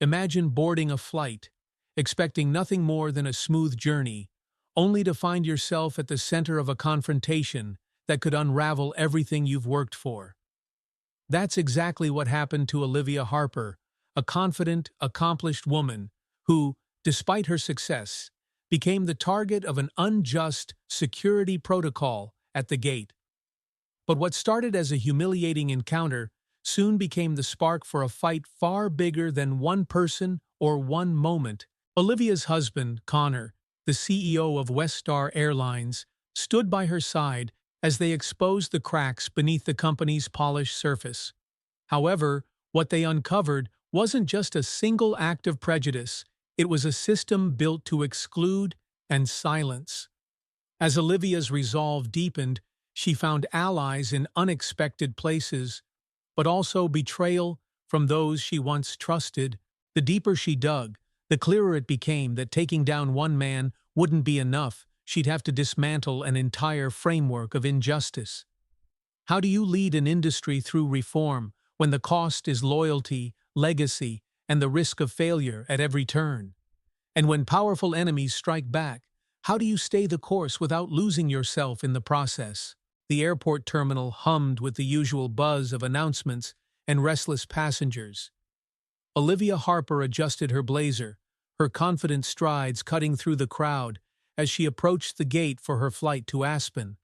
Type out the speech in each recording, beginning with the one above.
Imagine boarding a flight, expecting nothing more than a smooth journey, only to find yourself at the center of a confrontation that could unravel everything you've worked for. That's exactly what happened to Olivia Harper, a confident, accomplished woman who, despite her success, became the target of an unjust security protocol at the gate. But what started as a humiliating encounter soon became the spark for a fight far bigger than one person or one moment. Olivia's husband, Connor, the CEO of Wacth Airlines, stood by her side as they exposed the cracks beneath the company's polished surface. However, what they uncovered wasn't just a single act of prejudice, it was a system built to exclude and silence. As Olivia's resolve deepened, she found allies in unexpected places, but also betrayal from those she once trusted. The deeper she dug, the clearer it became that taking down one man wouldn't be enough. She'd have to dismantle an entire framework of injustice. How do you lead an industry through reform when the cost is loyalty, legacy, and the risk of failure at every turn? And when powerful enemies strike back, how do you stay the course without losing yourself in the process? The airport terminal hummed with the usual buzz of announcements and restless passengers. Olivia Harper adjusted her blazer, her confident strides cutting through the crowd as she approached the gate for her flight to Aspen.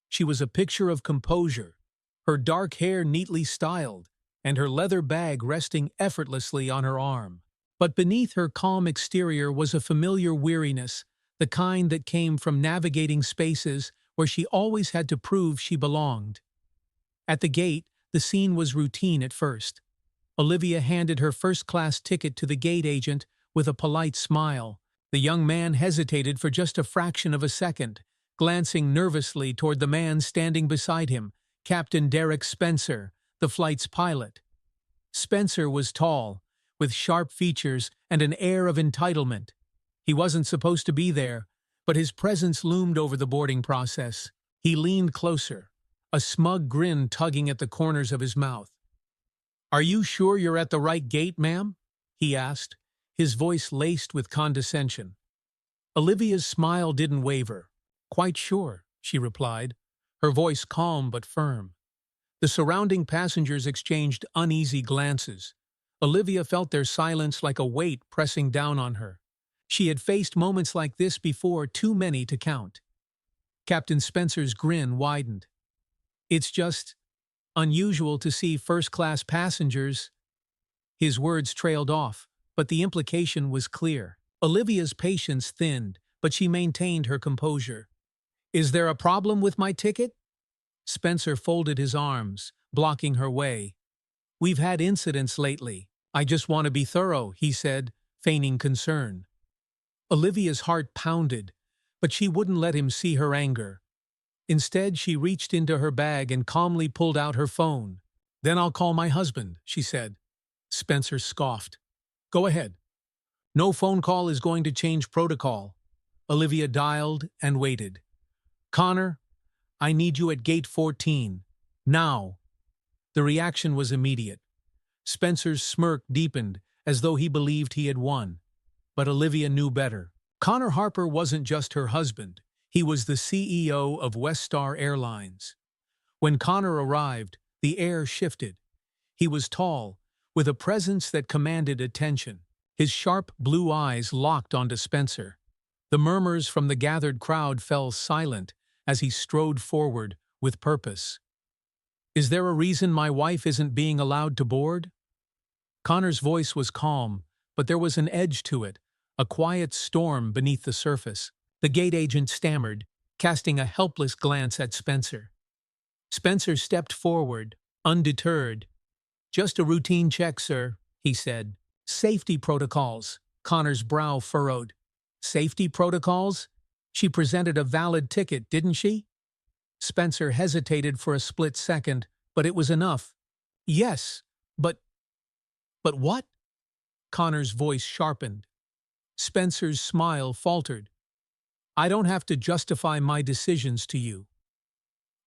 She was a picture of composure, her dark hair neatly styled, and her leather bag resting effortlessly on her arm. But beneath her calm exterior was a familiar weariness, the kind that came from navigating spaces where she always had to prove she belonged. At the gate, the scene was routine at first. Olivia handed her first-class ticket to the gate agent with a polite smile. The young man hesitated for just a fraction of a second, glancing nervously toward the man standing beside him, Captain Derek Spencer, the flight's pilot. Spencer was tall, with sharp features and an air of entitlement. He wasn't supposed to be there, but his presence loomed over the boarding process. He leaned closer, a smug grin tugging at the corners of his mouth. "Are you sure you're at the right gate, ma'am?" he asked, his voice laced with condescension. Olivia's smile didn't waver. "Quite sure," she replied, her voice calm but firm. The surrounding passengers exchanged uneasy glances. Olivia felt their silence like a weight pressing down on her. She had faced moments like this before, too many to count. Captain Spencer's grin widened. "It's just unusual to see first-class passengers." His words trailed off, but the implication was clear. Olivia's patience thinned, but she maintained her composure. "Is there a problem with my ticket?" Spencer folded his arms, blocking her way. "We've had incidents lately. I just want to be thorough," he said, feigning concern. Olivia's heart pounded, but she wouldn't let him see her anger. Instead, she reached into her bag and calmly pulled out her phone. "Then I'll call my husband," she said. Spencer scoffed. "Go ahead. No phone call is going to change protocol." Olivia dialed and waited. "Connor, I need you at gate 14. Now." The reaction was immediate. Spencer's smirk deepened, as though he believed he had won. But Olivia knew better. Connor Harper wasn't just her husband. He was the CEO of Wacth Airlines. When Connor arrived, the air shifted. He was tall, with a presence that commanded attention. His sharp blue eyes locked onto Spencer. The murmurs from the gathered crowd fell silent as he strode forward with purpose. "Is there a reason my wife isn't being allowed to board?" Connor's voice was calm, but there was an edge to it, a quiet storm beneath the surface. The gate agent stammered, casting a helpless glance at Spencer. Spencer stepped forward, undeterred. "Just a routine check, sir," he said. "Safety protocols." Connor's brow furrowed. "Safety protocols? She presented a valid ticket, didn't she?" Spencer hesitated for a split second, but it was enough. "Yes, but what?" Connor's voice sharpened. Spencer's smile faltered. "I don't have to justify my decisions to you."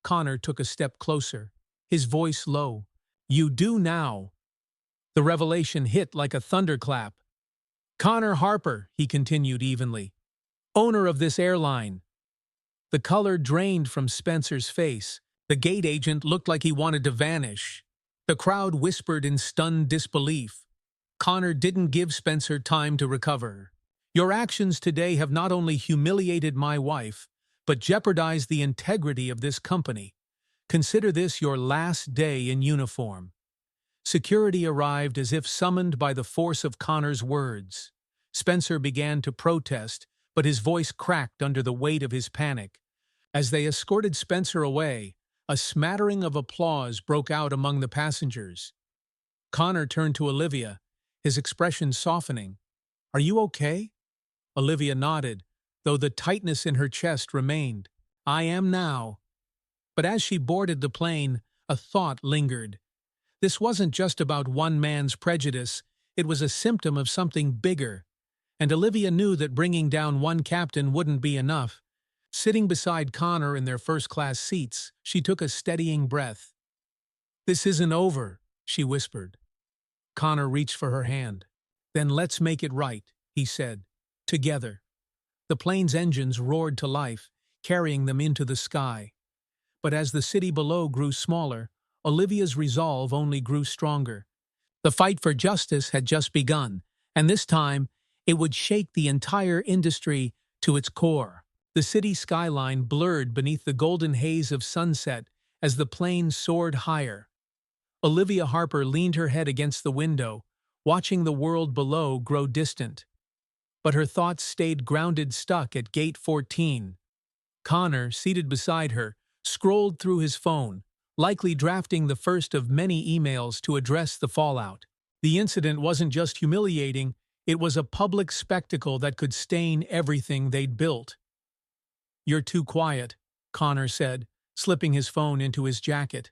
Connor took a step closer, his voice low. "You do now." The revelation hit like a thunderclap. Connor Harper, he continued evenly, owner of this airline. The color drained from Spencer's face. The gate agent looked like he wanted to vanish. The crowd whispered in stunned disbelief. Connor didn't give Spencer time to recover. Your actions today have not only humiliated my wife, but jeopardized the integrity of this company. Consider this your last day in uniform. Security arrived as if summoned by the force of Connor's words. Spencer began to protest, but his voice cracked under the weight of his panic. As they escorted Spencer away, a smattering of applause broke out among the passengers. Connor turned to Olivia, his expression softening. "Are you okay?" Olivia nodded, though the tightness in her chest remained. "I am now." But as she boarded the plane, a thought lingered. This wasn't just about one man's prejudice, it was a symptom of something bigger. And Olivia knew that bringing down one captain wouldn't be enough. Sitting beside Connor in their first-class seats, she took a steadying breath. "This isn't over," she whispered. Connor reached for her hand. "Then let's make it right," he said. "Together." The plane's engines roared to life, carrying them into the sky. But as the city below grew smaller, Olivia's resolve only grew stronger. The fight for justice had just begun, and this time it would shake the entire industry to its core. The city skyline blurred beneath the golden haze of sunset as the plane soared higher. Olivia Harper leaned her head against the window, watching the world below grow distant. But her thoughts stayed grounded stuck at Gate 14. Connor, seated beside her, scrolled through his phone, likely drafting the first of many emails to address the fallout. The incident wasn't just humiliating, it was a public spectacle that could stain everything they'd built. "You're too quiet," Connor said, slipping his phone into his jacket.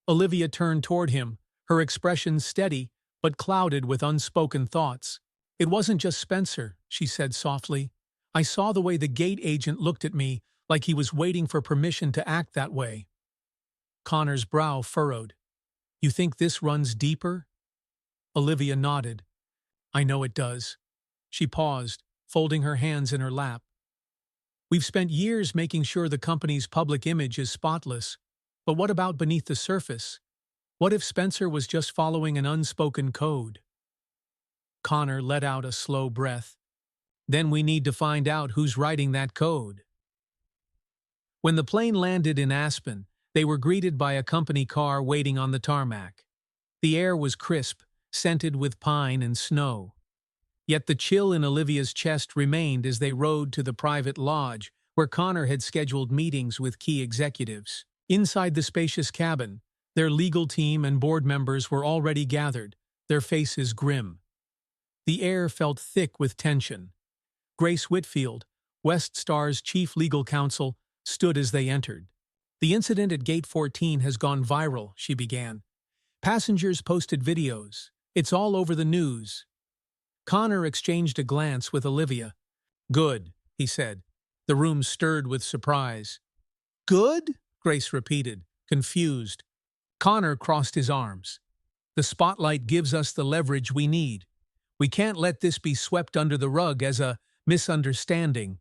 Olivia turned toward him, her expression steady but clouded with unspoken thoughts. "It wasn't just Spencer," she said softly. "I saw the way the gate agent looked at me, like he was waiting for permission to act that way." Connor's brow furrowed. "You think this runs deeper?" Olivia nodded. "I know it does." She paused, folding her hands in her lap. "We've spent years making sure the company's public image is spotless. But what about beneath the surface? What if Spencer was just following an unspoken code?" Connor let out a slow breath. "Then we need to find out who's writing that code." When the plane landed in Aspen, they were greeted by a company car waiting on the tarmac. The air was crisp, scented with pine and snow. Yet the chill in Olivia's chest remained as they rode to the private lodge where Connor had scheduled meetings with key executives. Inside the spacious cabin, their legal team and board members were already gathered, their faces grim. The air felt thick with tension. Grace Whitfield, West Star's chief legal counsel, stood as they entered. "The incident at Gate 14 has gone viral," she began. "Passengers posted videos. It's all over the news." Connor exchanged a glance with Olivia. "Good," he said. The room stirred with surprise. "Good?" Grace repeated, confused. Connor crossed his arms. "The spotlight gives us the leverage we need. We can't let this be swept under the rug as a misunderstanding.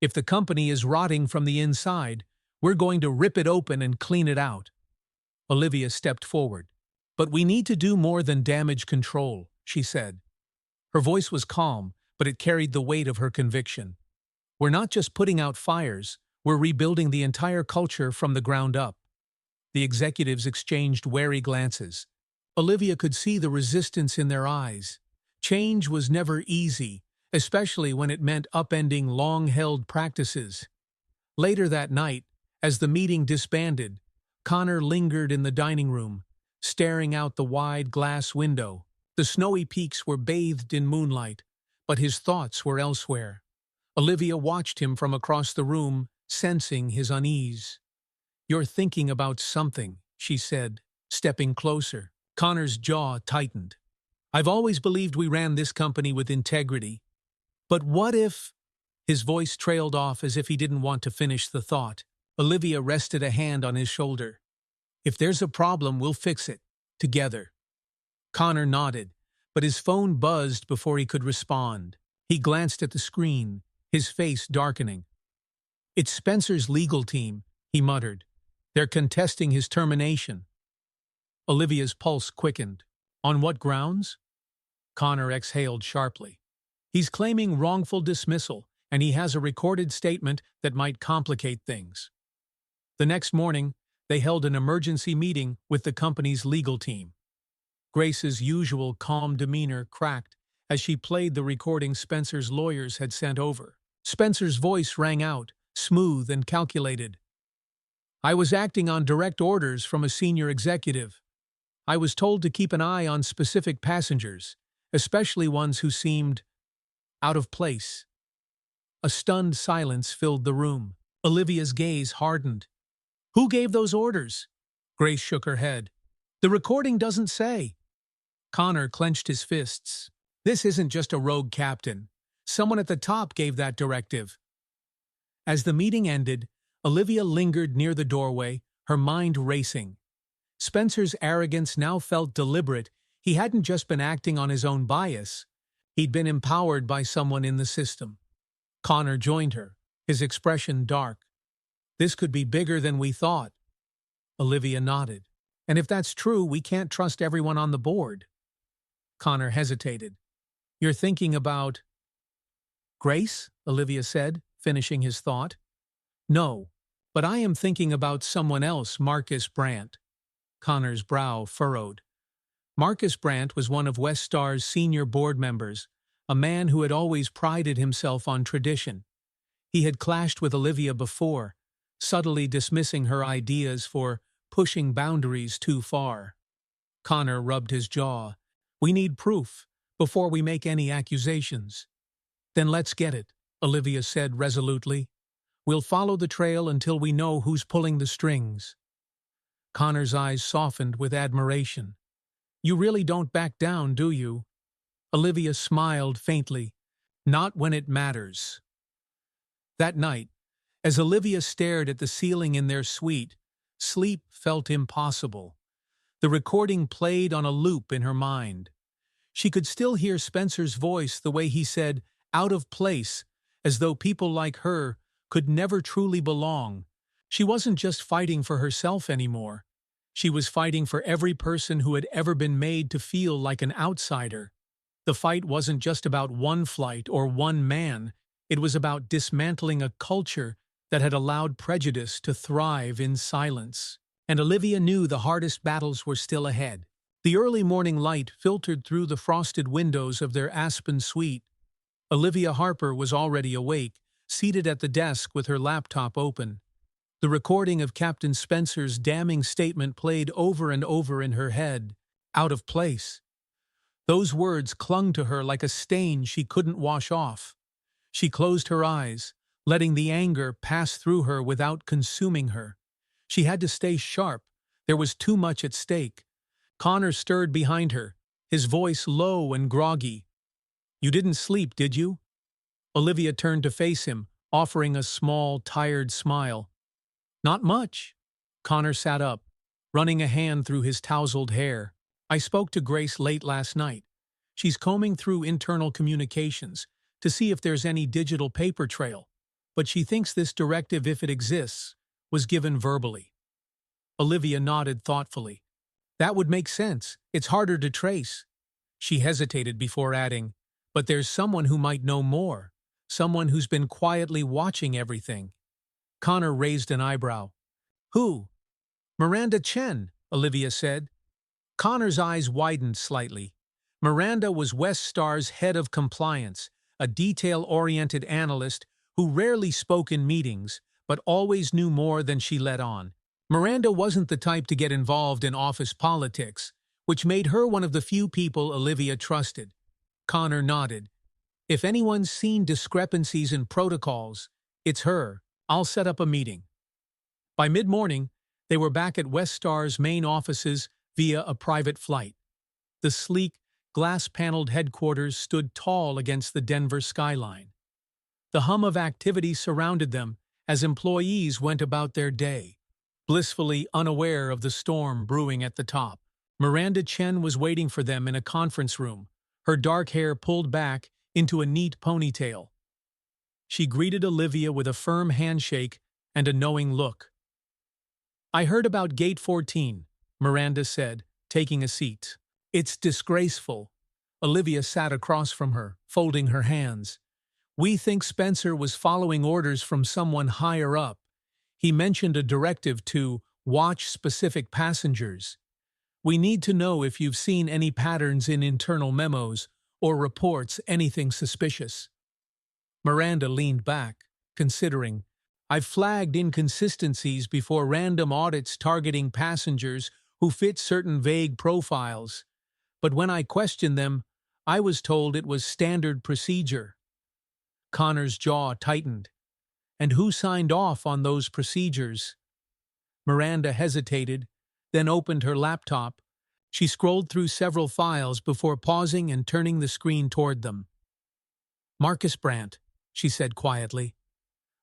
If the company is rotting from the inside, we're going to rip it open and clean it out." Olivia stepped forward. "But we need to do more than damage control," she said. Her voice was calm, but it carried the weight of her conviction. "We're not just putting out fires, we're rebuilding the entire culture from the ground up." The executives exchanged wary glances. Olivia could see the resistance in their eyes. Change was never easy, especially when it meant upending long-held practices. Later that night, as the meeting disbanded, Connor lingered in the dining room, staring out the wide glass window. The snowy peaks were bathed in moonlight, but his thoughts were elsewhere. Olivia watched him from across the room, sensing his unease. "You're thinking about something," she said, stepping closer. Connor's jaw tightened. "I've always believed we ran this company with integrity. But what if—" His voice trailed off as if he didn't want to finish the thought. Olivia rested a hand on his shoulder. "If there's a problem, we'll fix it. Together." Connor nodded, but his phone buzzed before he could respond. He glanced at the screen, his face darkening. "It's Spencer's legal team," he muttered. "They're contesting his termination." Olivia's pulse quickened. "On what grounds?" Connor exhaled sharply. "He's claiming wrongful dismissal, and he has a recorded statement that might complicate things." The next morning, they held an emergency meeting with the company's legal team. Grace's usual calm demeanor cracked as she played the recording Spencer's lawyers had sent over. Spencer's voice rang out, smooth and calculated. "I was acting on direct orders from a senior executive. I was told to keep an eye on specific passengers, especially ones who seemed out of place." A stunned silence filled the room. Olivia's gaze hardened. "Who gave those orders?" Grace shook her head. "The recording doesn't say." Connor clenched his fists. "This isn't just a rogue captain. Someone at the top gave that directive." As the meeting ended, Olivia lingered near the doorway, her mind racing. Spencer's arrogance now felt deliberate. He hadn't just been acting on his own bias. He'd been empowered by someone in the system. Connor joined her, his expression dark. "This could be bigger than we thought." Olivia nodded. "And if that's true, we can't trust everyone on the board." Connor hesitated. "You're thinking about—" "Grace?" Olivia said, finishing his thought. "No, but I am thinking about someone else, Marcus Brandt." Connor's brow furrowed. Marcus Brandt was one of Westar's senior board members, a man who had always prided himself on tradition. He had clashed with Olivia before, subtly dismissing her ideas for pushing boundaries too far. Connor rubbed his jaw. "We need proof before we make any accusations." "Then let's get it," Olivia said resolutely. "We'll follow the trail until we know who's pulling the strings." Connor's eyes softened with admiration. "You really don't back down, do you?" Olivia smiled faintly. "Not when it matters." That night, as Olivia stared at the ceiling in their suite, sleep felt impossible. The recording played on a loop in her mind. She could still hear Spencer's voice, the way he said, "out of place," as though people like her could never truly belong. She wasn't just fighting for herself anymore. She was fighting for every person who had ever been made to feel like an outsider. The fight wasn't just about one flight or one man. It was about dismantling a culture that had allowed prejudice to thrive in silence. And Olivia knew the hardest battles were still ahead. The early morning light filtered through the frosted windows of their Aspen suite. Olivia Harper was already awake, seated at the desk with her laptop open. The recording of Captain Spencer's damning statement played over and over in her head. Out of place. Those words clung to her like a stain she couldn't wash off. She closed her eyes, letting the anger pass through her without consuming her. She had to stay sharp. There was too much at stake. Connor stirred behind her, his voice low and groggy. "You didn't sleep, did you?" Olivia turned to face him, offering a small, tired smile. "Not much." Connor sat up, running a hand through his tousled hair. "I spoke to Grace late last night. She's combing through internal communications to see if there's any digital paper trail, but she thinks this directive, if it exists, was given verbally." Olivia nodded thoughtfully. "That would make sense. It's harder to trace." She hesitated before adding, "But there's someone who might know more, someone who's been quietly watching everything." Connor raised an eyebrow. "Who?" "Miranda Chen," Olivia said. Connor's eyes widened slightly. Miranda was Westar's head of compliance, a detail-oriented analyst who rarely spoke in meetings, but always knew more than she let on. Miranda wasn't the type to get involved in office politics, which made her one of the few people Olivia trusted. Connor nodded. "If anyone's seen discrepancies in protocols, it's her. I'll set up a meeting." By mid-morning, they were back at Westar's main offices via a private flight. The sleek, glass-paneled headquarters stood tall against the Denver skyline. The hum of activity surrounded them as employees went about their day, blissfully unaware of the storm brewing at the top. Miranda Chen was waiting for them in a conference room, her dark hair pulled back into a neat ponytail. She greeted Olivia with a firm handshake and a knowing look. "I heard about Gate 14, Miranda said, taking a seat. "It's disgraceful." Olivia sat across from her, folding her hands. "We think Spencer was following orders from someone higher up. He mentioned a directive to watch specific passengers. We need to know if you've seen any patterns in internal memos or reports anything suspicious." Miranda leaned back, considering. "I've flagged inconsistencies before random audits targeting passengers who fit certain vague profiles, but when I questioned them, I was told it was standard procedure." Connor's jaw tightened. "And who signed off on those procedures?" Miranda hesitated, then opened her laptop. She scrolled through several files before pausing and turning the screen toward them. "Marcus Brandt," she said quietly.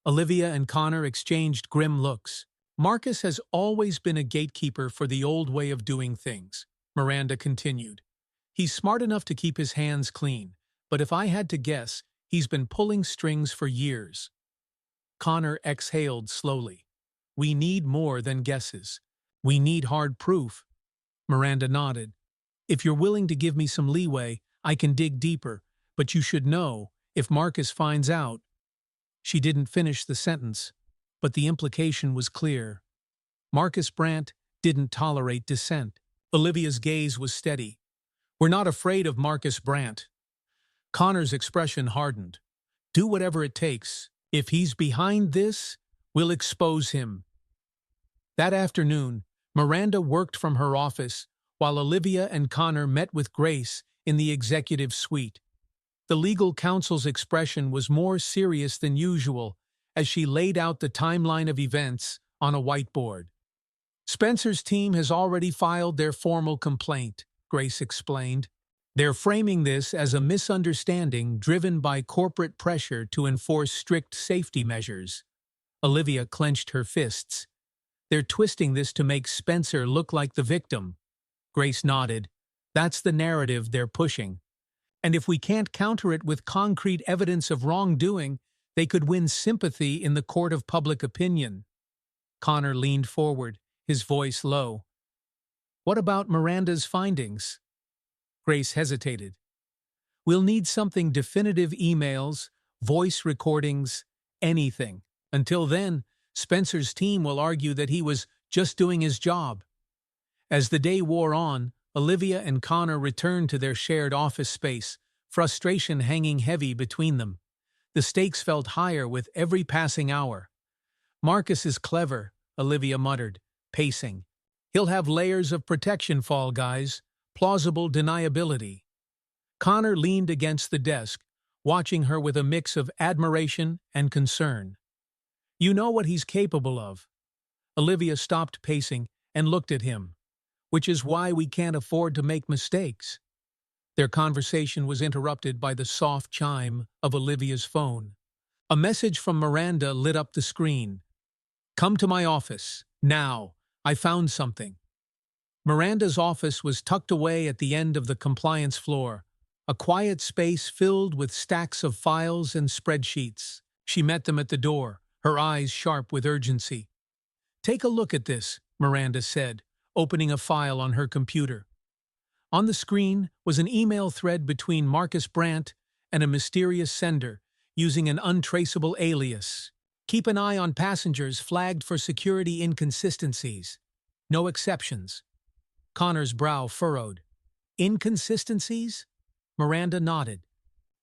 Olivia and Connor exchanged grim looks. "Marcus has always been a gatekeeper for the old way of doing things," Miranda continued. "He's smart enough to keep his hands clean, but if I had to guess, he's been pulling strings for years." Connor exhaled slowly. "We need more than guesses. We need hard proof." Miranda nodded. "If you're willing to give me some leeway, I can dig deeper, but you should know, if Marcus finds out—" She didn't finish the sentence, but the implication was clear. Marcus Brandt didn't tolerate dissent. Olivia's gaze was steady. "We're not afraid of Marcus Brandt." Connor's expression hardened. "Do whatever it takes. If he's behind this, we'll expose him." That afternoon, Miranda worked from her office while Olivia and Connor met with Grace in the executive suite. The legal counsel's expression was more serious than usual as she laid out the timeline of events on a whiteboard. "Spencer's team has already filed their formal complaint," Grace explained. "They're framing this as a misunderstanding driven by corporate pressure to enforce strict safety measures." Olivia clenched her fists. "They're twisting this to make Spencer look like the victim." Grace nodded. "That's the narrative they're pushing. And if we can't counter it with concrete evidence of wrongdoing, they could win sympathy in the court of public opinion." Connor leaned forward, his voice low. "What about Miranda's findings?" Grace hesitated. "We'll need something definitive: emails, voice recordings, anything. Until then, Spencer's team will argue that he was just doing his job." As the day wore on, Olivia and Connor returned to their shared office space, frustration hanging heavy between them. The stakes felt higher with every passing hour. "Marcus is clever," Olivia muttered, pacing. "He'll have layers of protection, fall guys, plausible deniability." Connor leaned against the desk, watching her with a mix of admiration and concern. "You know what he's capable of." Olivia stopped pacing and looked at him. "Which is why we can't afford to make mistakes." Their conversation was interrupted by the soft chime of Olivia's phone. A message from Miranda lit up the screen. "Come to my office, now. I found something." Miranda's office was tucked away at the end of the compliance floor, a quiet space filled with stacks of files and spreadsheets. She met them at the door, her eyes sharp with urgency. "Take a look at this," Miranda said, opening a file on her computer. On the screen was an email thread between Marcus Brandt and a mysterious sender using an untraceable alias. "Keep an eye on passengers flagged for security inconsistencies. No exceptions." Connor's brow furrowed. "Inconsistencies?" Miranda nodded.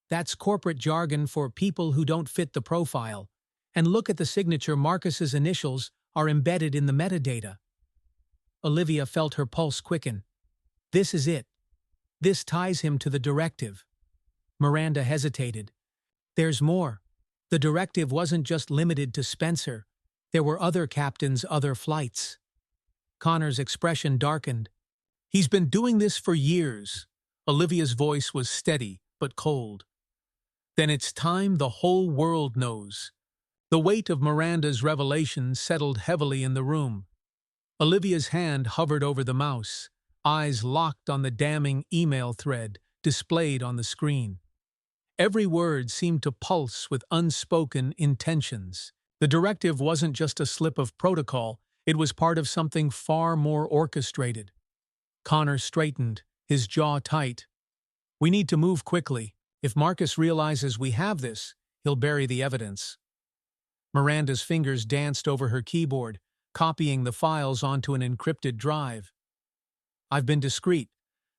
"That's corporate jargon for people who don't fit the profile. And look at the signature. Marcus's initials are embedded in the metadata." Olivia felt her pulse quicken. "This is it. This ties him to the directive." Miranda hesitated. "There's more. The directive wasn't just limited to Spencer. There were other captains, other flights." Connor's expression darkened. "He's been doing this for years." Olivia's voice was steady but cold. "Then it's time the whole world knows." The weight of Miranda's revelation settled heavily in the room. Olivia's hand hovered over the mouse, eyes locked on the damning email thread displayed on the screen. Every word seemed to pulse with unspoken intentions. The directive wasn't just a slip of protocol, it was part of something far more orchestrated. Connor straightened, his jaw tight. We need to move quickly. If Marcus realizes we have this, he'll bury the evidence. Miranda's fingers danced over her keyboard, copying the files onto an encrypted drive. I've been discreet,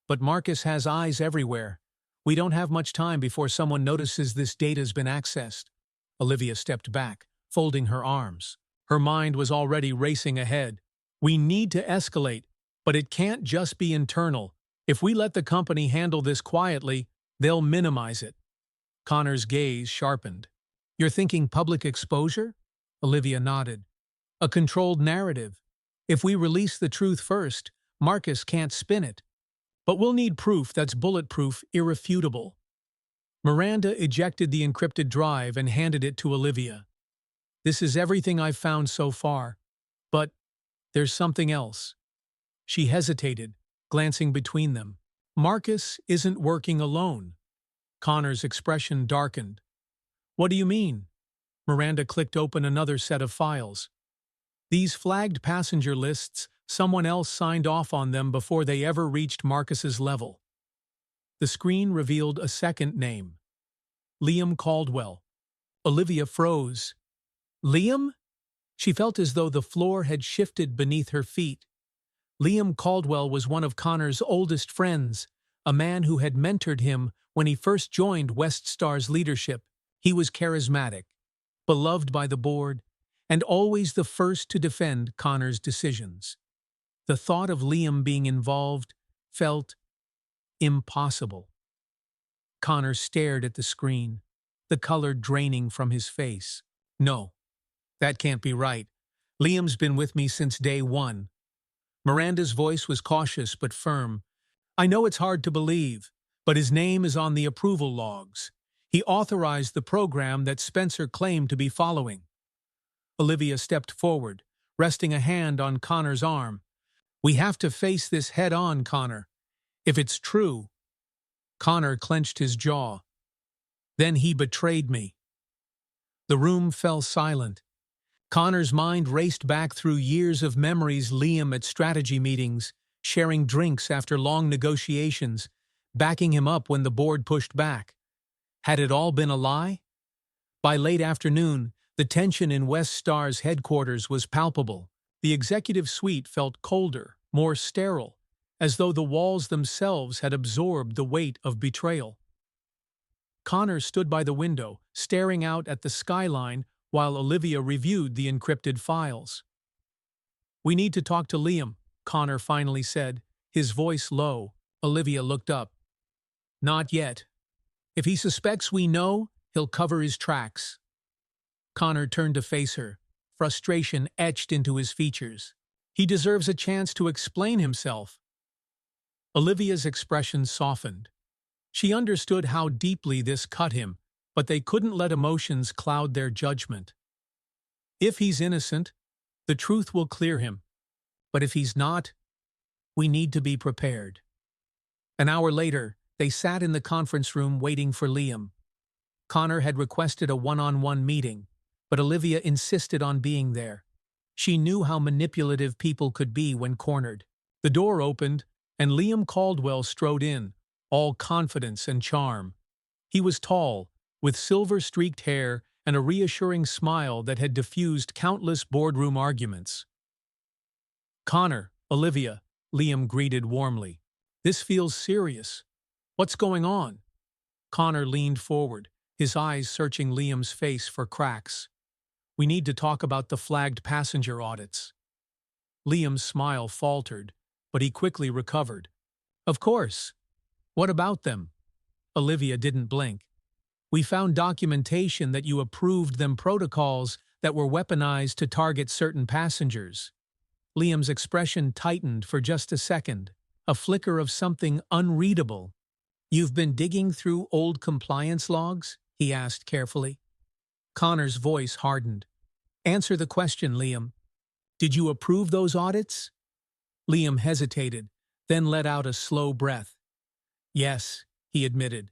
but Marcus has eyes everywhere. We don't have much time before someone notices this data's been accessed. Olivia stepped back, folding her arms. Her mind was already racing ahead. We need to escalate, but it can't just be internal. If we let the company handle this quietly, they'll minimize it. Connor's gaze sharpened. You're thinking public exposure? Olivia nodded. A controlled narrative. If we release the truth first, Marcus can't spin it. But we'll need proof that's bulletproof, irrefutable. Miranda ejected the encrypted drive and handed it to Olivia. This is everything I've found so far. But there's something else. She hesitated, glancing between them. Marcus isn't working alone. Connor's expression darkened. What do you mean? Miranda clicked open another set of files. These flagged passenger lists, someone else signed off on them before they ever reached Marcus's level. The screen revealed a second name. Liam Caldwell. Olivia froze. Liam? She felt as though the floor had shifted beneath her feet. Liam Caldwell was one of Connor's oldest friends, a man who had mentored him when he first joined Weststar's leadership. He was charismatic, beloved by the board, and always the first to defend Connor's decisions. The thought of Liam being involved felt impossible. Connor stared at the screen, the color draining from his face. No, that can't be right. Liam's been with me since day one. Miranda's voice was cautious but firm. I know it's hard to believe, but his name is on the approval logs. He authorized the program that Spencer claimed to be following. Olivia stepped forward, resting a hand on Connor's arm. We have to face this head-on, Connor. If it's true. Connor clenched his jaw. Then he betrayed me. The room fell silent. Connor's mind raced back through years of memories. Liam at strategy meetings, sharing drinks after long negotiations, backing him up when the board pushed back. Had it all been a lie? By late afternoon, the tension in Weststar's headquarters was palpable. The executive suite felt colder, more sterile, as though the walls themselves had absorbed the weight of betrayal. Connor stood by the window, staring out at the skyline while Olivia reviewed the encrypted files. We need to talk to Liam, Connor finally said, his voice low. Olivia looked up. Not yet. If he suspects we know, he'll cover his tracks. Connor turned to face her, frustration etched into his features. He deserves a chance to explain himself. Olivia's expression softened. She understood how deeply this cut him, but they couldn't let emotions cloud their judgment. If he's innocent, the truth will clear him. But if he's not, we need to be prepared. An hour later, they sat in the conference room waiting for Liam. Connor had requested a one-on-one meeting, but Olivia insisted on being there. She knew how manipulative people could be when cornered. The door opened, and Liam Caldwell strode in, all confidence and charm. He was tall, with silver-streaked hair and a reassuring smile that had diffused countless boardroom arguments. Connor, Olivia, Liam greeted warmly. This feels serious. What's going on? Connor leaned forward, his eyes searching Liam's face for cracks. We need to talk about the flagged passenger audits. Liam's smile faltered, but he quickly recovered. Of course. What about them? Olivia didn't blink. We found documentation that you approved them protocols that were weaponized to target certain passengers. Liam's expression tightened for just a second, a flicker of something unreadable. You've been digging through old compliance logs? He asked carefully. Connor's voice hardened. Answer the question, Liam. Did you approve those audits? Liam hesitated, then let out a slow breath. Yes, he admitted.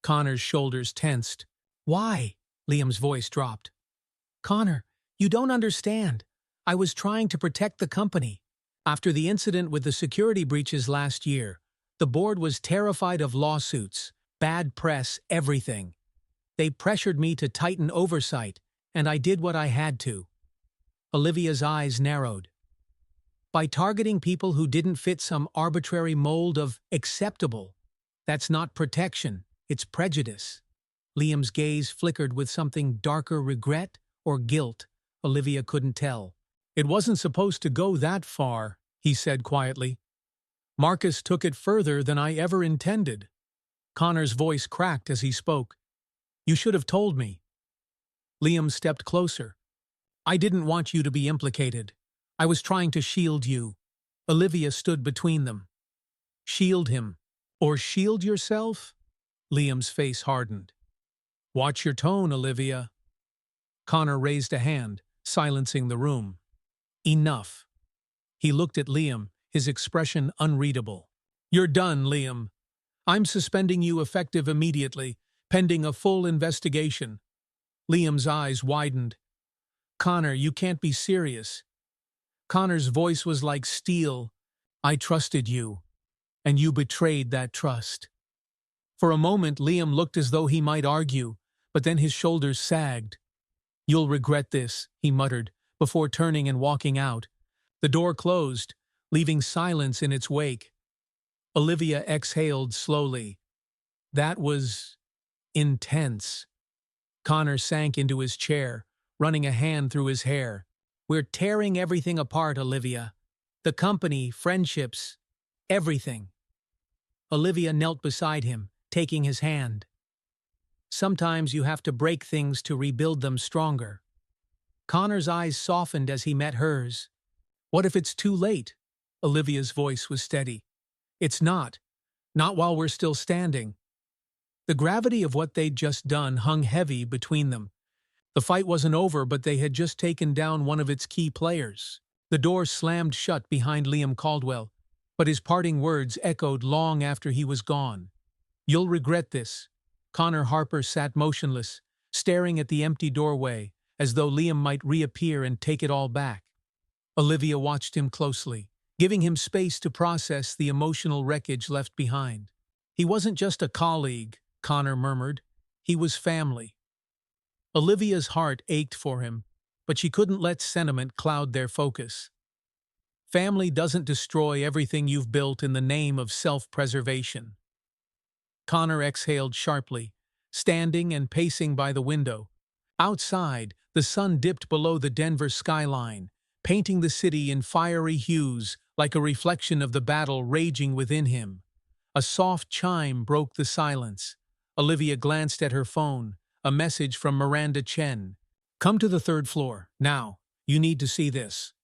Connor's shoulders tensed. Why? Liam's voice dropped. Connor, you don't understand. I was trying to protect the company. After the incident with the security breaches last year, the board was terrified of lawsuits, bad press, everything. They pressured me to tighten oversight, and I did what I had to. Olivia's eyes narrowed. By targeting people who didn't fit some arbitrary mold of acceptable. That's not protection, it's prejudice. Liam's gaze flickered with something darker, regret or guilt. Olivia couldn't tell. It wasn't supposed to go that far, he said quietly. Marcus took it further than I ever intended. Connor's voice cracked as he spoke. You should have told me. Liam stepped closer. I didn't want you to be implicated. I was trying to shield you. Olivia stood between them. Shield him. Or shield yourself? Liam's face hardened. Watch your tone, Olivia. Connor raised a hand, silencing the room. Enough. He looked at Liam, his expression unreadable. You're done, Liam. I'm suspending you effective immediately, pending a full investigation. Liam's eyes widened. Connor, you can't be serious. Connor's voice was like steel. I trusted you, and you betrayed that trust. For a moment, Liam looked as though he might argue, but then his shoulders sagged. You'll regret this, he muttered, before turning and walking out. The door closed, leaving silence in its wake. Olivia exhaled slowly. That was intense. Connor sank into his chair, running a hand through his hair. We're tearing everything apart, Olivia. The company, friendships, everything. Olivia knelt beside him, taking his hand. Sometimes you have to break things to rebuild them stronger. Connor's eyes softened as he met hers. What if it's too late? Olivia's voice was steady. It's not. Not while we're still standing. The gravity of what they'd just done hung heavy between them. The fight wasn't over, but they had just taken down one of its key players. The door slammed shut behind Liam Caldwell, but his parting words echoed long after he was gone. You'll regret this. Connor Harper sat motionless, staring at the empty doorway, as though Liam might reappear and take it all back. Olivia watched him closely, giving him space to process the emotional wreckage left behind. He wasn't just a colleague, Connor murmured. He was family. Olivia's heart ached for him, but she couldn't let sentiment cloud their focus. Family doesn't destroy everything you've built in the name of self-preservation. Connor exhaled sharply, standing and pacing by the window. Outside, the sun dipped below the Denver skyline, painting the city in fiery hues like a reflection of the battle raging within him. A soft chime broke the silence. Olivia glanced at her phone, a message from Miranda Chen. Come to the third floor, now. You need to see this.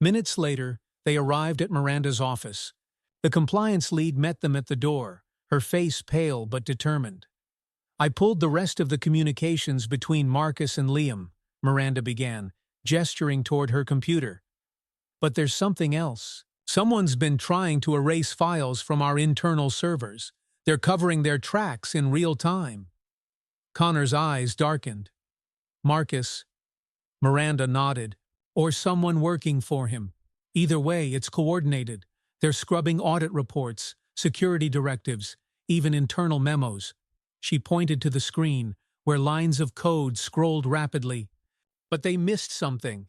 Minutes later, they arrived at Miranda's office. The compliance lead met them at the door, her face pale but determined. I pulled the rest of the communications between Marcus and Liam, Miranda began, gesturing toward her computer. But there's something else. Someone's been trying to erase files from our internal servers. They're covering their tracks in real time. Connor's eyes darkened. Marcus. Miranda nodded. Or someone working for him. Either way, it's coordinated. They're scrubbing audit reports, security directives, even internal memos. She pointed to the screen, where lines of code scrolled rapidly. But they missed something.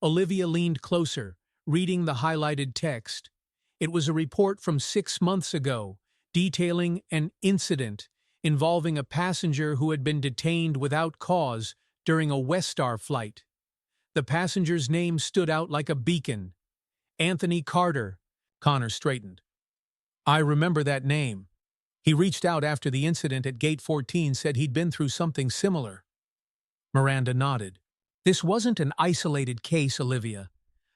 Olivia leaned closer, reading the highlighted text. It was a report from 6 months ago, detailing an incident involving a passenger who had been detained without cause during a Westar flight. The passenger's name stood out like a beacon. Anthony Carter. Connor straightened. I remember that name. He reached out after the incident at Gate 14, said he'd been through something similar. Miranda nodded. This wasn't an isolated case, Olivia.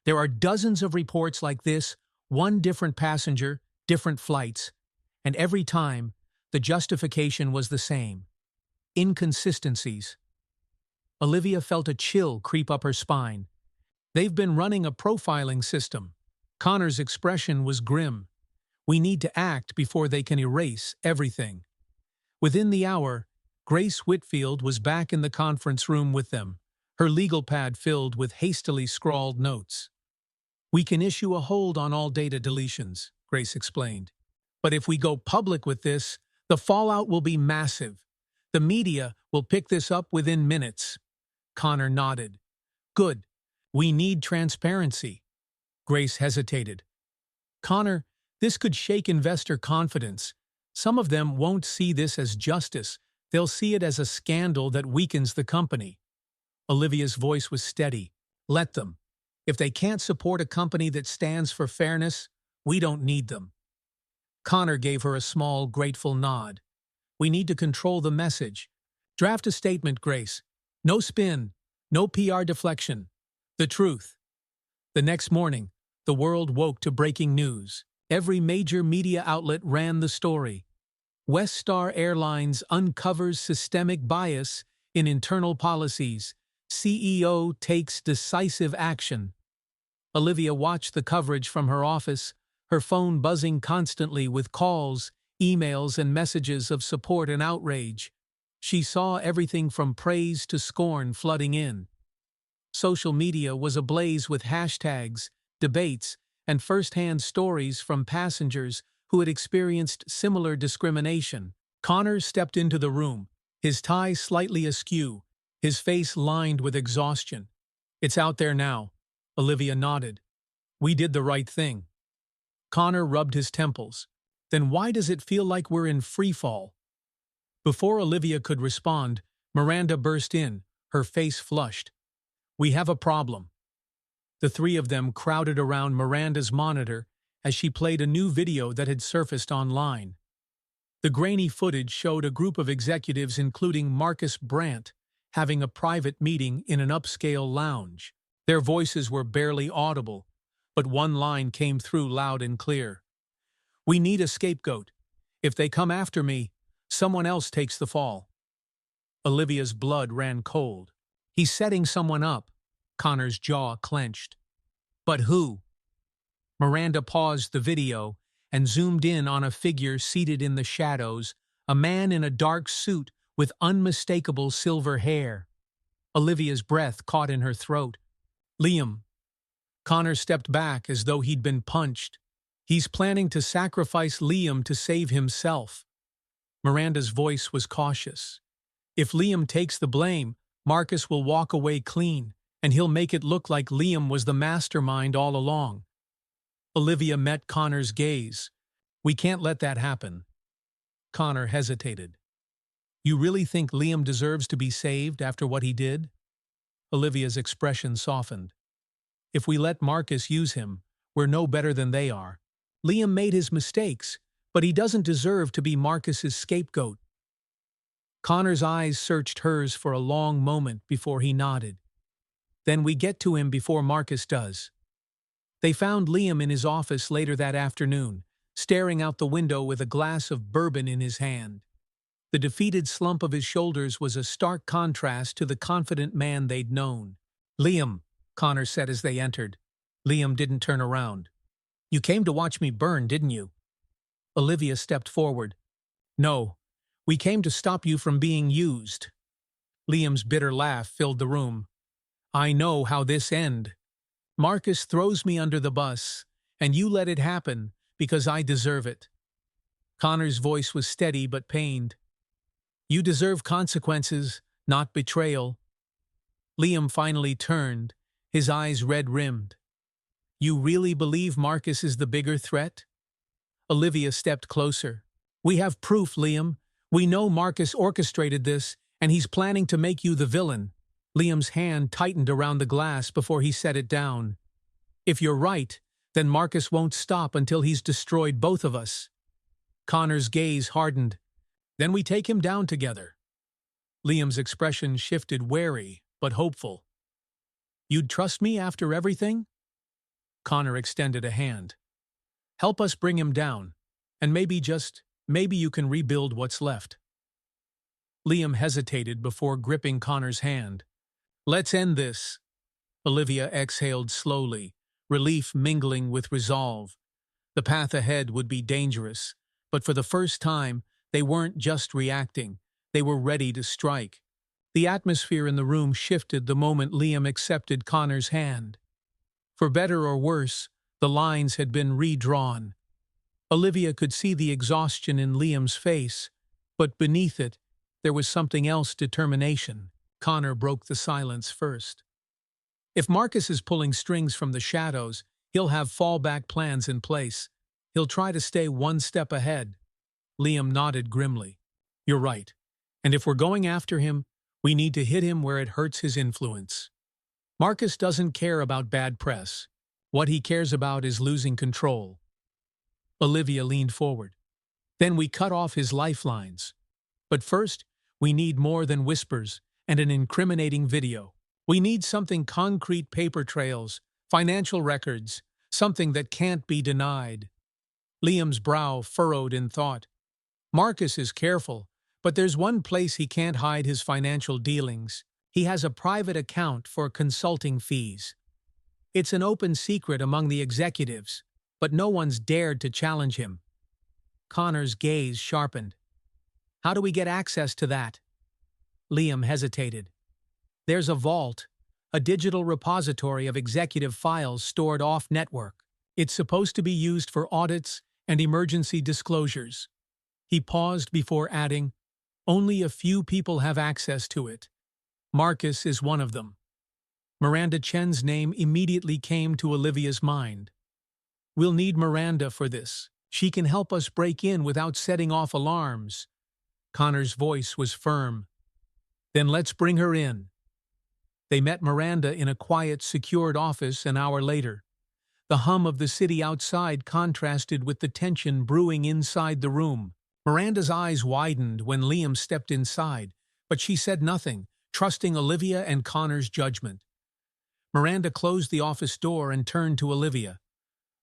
There are dozens of reports like this, one different passenger, different flights, and every time, the justification was the same. Inconsistencies. Olivia felt a chill creep up her spine. They've been running a profiling system. Connor's expression was grim. We need to act before they can erase everything. Within the hour, Grace Whitfield was back in the conference room with them, her legal pad filled with hastily scrawled notes. "We can issue a hold on all data deletions," Grace explained. "But if we go public with this, the fallout will be massive. The media will pick this up within minutes." Connor nodded. "Good. We need transparency." Grace hesitated. "Connor, this could shake investor confidence. Some of them won't see this as justice. They'll see it as a scandal that weakens the company." Olivia's voice was steady. "Let them. If they can't support a company that stands for fairness, we don't need them." Connor gave her a small, grateful nod. "We need to control the message. Draft a statement, Grace. No spin, no PR deflection. The truth." The next morning, the world woke to breaking news. Every major media outlet ran the story. West Star Airlines uncovers systemic bias in internal policies. CEO takes decisive action. Olivia watched the coverage from her office, her phone buzzing constantly with calls, emails, and messages of support and outrage. She saw everything from praise to scorn flooding in. Social media was ablaze with hashtags, debates, and first-hand stories from passengers who had experienced similar discrimination. Connor stepped into the room, his tie slightly askew, his face lined with exhaustion. "It's out there now." Olivia nodded. "We did the right thing." Connor rubbed his temples. "Then why does it feel like we're in freefall?" Before Olivia could respond, Miranda burst in, her face flushed. "We have a problem." The three of them crowded around Miranda's monitor as she played a new video that had surfaced online. The grainy footage showed a group of executives including Marcus Brandt having a private meeting in an upscale lounge. Their voices were barely audible, but one line came through loud and clear. "We need a scapegoat. If they come after me, someone else takes the fall." Olivia's blood ran cold. "He's setting someone up." Connor's jaw clenched. "But who?" Miranda paused the video and zoomed in on a figure seated in the shadows, a man in a dark suit with unmistakable silver hair. Olivia's breath caught in her throat. "Liam." Connor stepped back as though he'd been punched. "He's planning to sacrifice Liam to save himself." Miranda's voice was cautious. "If Liam takes the blame, Marcus will walk away clean, and he'll make it look like Liam was the mastermind all along." Olivia met Connor's gaze. "We can't let that happen." Connor hesitated. "You really think Liam deserves to be saved after what he did?" Olivia's expression softened. "If we let Marcus use him, we're no better than they are. Liam made his mistakes, but he doesn't deserve to be Marcus's scapegoat." Connor's eyes searched hers for a long moment before he nodded. "Then we get to him before Marcus does." They found Liam in his office later that afternoon, staring out the window with a glass of bourbon in his hand. The defeated slump of his shoulders was a stark contrast to the confident man they'd known. "Liam," Connor said as they entered. Liam didn't turn around. "You came to watch me burn, didn't you?" Olivia stepped forward. "No, we came to stop you from being used." Liam's bitter laugh filled the room. "I know how this ends. Marcus throws me under the bus, and you let it happen because I deserve it." Connor's voice was steady but pained. "You deserve consequences, not betrayal." Liam finally turned, his eyes red-rimmed. "You really believe Marcus is the bigger threat?" Olivia stepped closer. "We have proof, Liam. We know Marcus orchestrated this, and he's planning to make you the villain." Liam's hand tightened around the glass before he set it down. "If you're right, then Marcus won't stop until he's destroyed both of us." Connor's gaze hardened. "Then we take him down together." Liam's expression shifted, wary but hopeful. "You'd trust me after everything?" Connor extended a hand. "Help us bring him down, and maybe you can rebuild what's left." Liam hesitated before gripping Connor's hand. "Let's end this." Olivia exhaled slowly, relief mingling with resolve. The path ahead would be dangerous, but for the first time, they weren't just reacting, they were ready to strike. The atmosphere in the room shifted the moment Liam accepted Connor's hand. For better or worse, the lines had been redrawn. Olivia could see the exhaustion in Liam's face, but beneath it, there was something else: determination. Connor broke the silence first. If Marcus is pulling strings from the shadows, he'll have fallback plans in place. He'll try to stay one step ahead. Liam nodded grimly. You're right. And if we're going after him, we need to hit him where it hurts his influence. Marcus doesn't care about bad press. What he cares about is losing control. Olivia leaned forward. Then we cut off his lifelines. But first, we need more than whispers and an incriminating video. We need something concrete: paper trails, financial records, something that can't be denied. Liam's brow furrowed in thought. Marcus is careful, but there's one place he can't hide his financial dealings. He has a private account for consulting fees. It's an open secret among the executives, but no one's dared to challenge him. Connor's gaze sharpened. How do we get access to that? Liam hesitated. There's a vault, a digital repository of executive files stored off-network. It's supposed to be used for audits and emergency disclosures. He paused before adding, only a few people have access to it. Marcus is one of them. Miranda Chen's name immediately came to Olivia's mind. We'll need Miranda for this. She can help us break in without setting off alarms. Connor's voice was firm. Then let's bring her in. They met Miranda in a quiet, secured office an hour later. The hum of the city outside contrasted with the tension brewing inside the room. Miranda's eyes widened when Liam stepped inside, but she said nothing, trusting Olivia and Connor's judgment. Miranda closed the office door and turned to Olivia.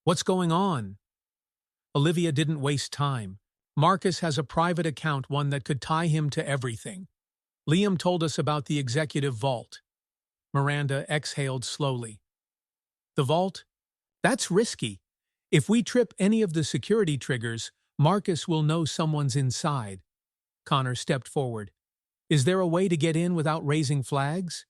What's going on? Olivia didn't waste time. Marcus has a private account, one that could tie him to everything. Liam told us about the executive vault. Miranda exhaled slowly. The vault? That's risky. If we trip any of the security triggers, Marcus will know someone's inside. Connor stepped forward. Is there a way to get in without raising flags?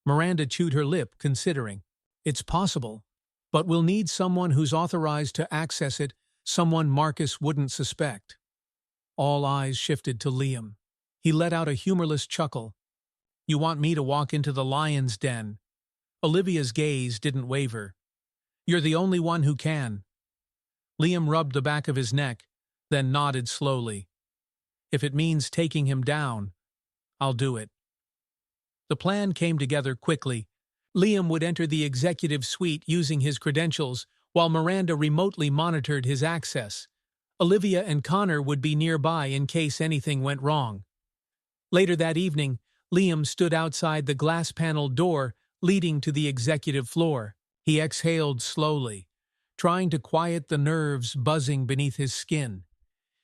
Miranda chewed her lip, considering. It's possible, but we'll need someone who's authorized to access it, someone Marcus wouldn't suspect. All eyes shifted to Liam. He let out a humorless chuckle. You want me to walk into the lion's den? Olivia's gaze didn't waver. You're the only one who can. Liam rubbed the back of his neck, then nodded slowly. If it means taking him down, I'll do it. The plan came together quickly. Liam would enter the executive suite using his credentials, while Miranda remotely monitored his access. Olivia and Connor would be nearby in case anything went wrong. Later that evening, Liam stood outside the glass-paneled door leading to the executive floor. He exhaled slowly, trying to quiet the nerves buzzing beneath his skin.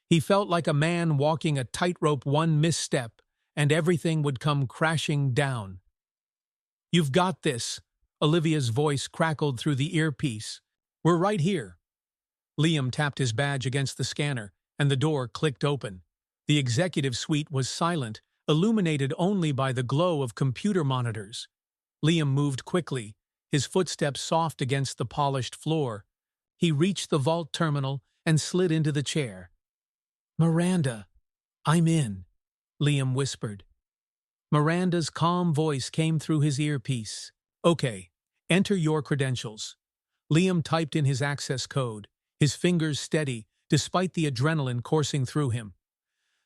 He felt like a man walking a tightrope. One misstep, and everything would come crashing down. You've got this, Olivia's voice crackled through the earpiece. We're right here. Liam tapped his badge against the scanner, and the door clicked open. The executive suite was silent, illuminated only by the glow of computer monitors. Liam moved quickly, his footsteps soft against the polished floor. He reached the vault terminal and slid into the chair. Miranda, I'm in, Liam whispered. Miranda's calm voice came through his earpiece. Okay, enter your credentials. Liam typed in his access code, his fingers steady despite the adrenaline coursing through him.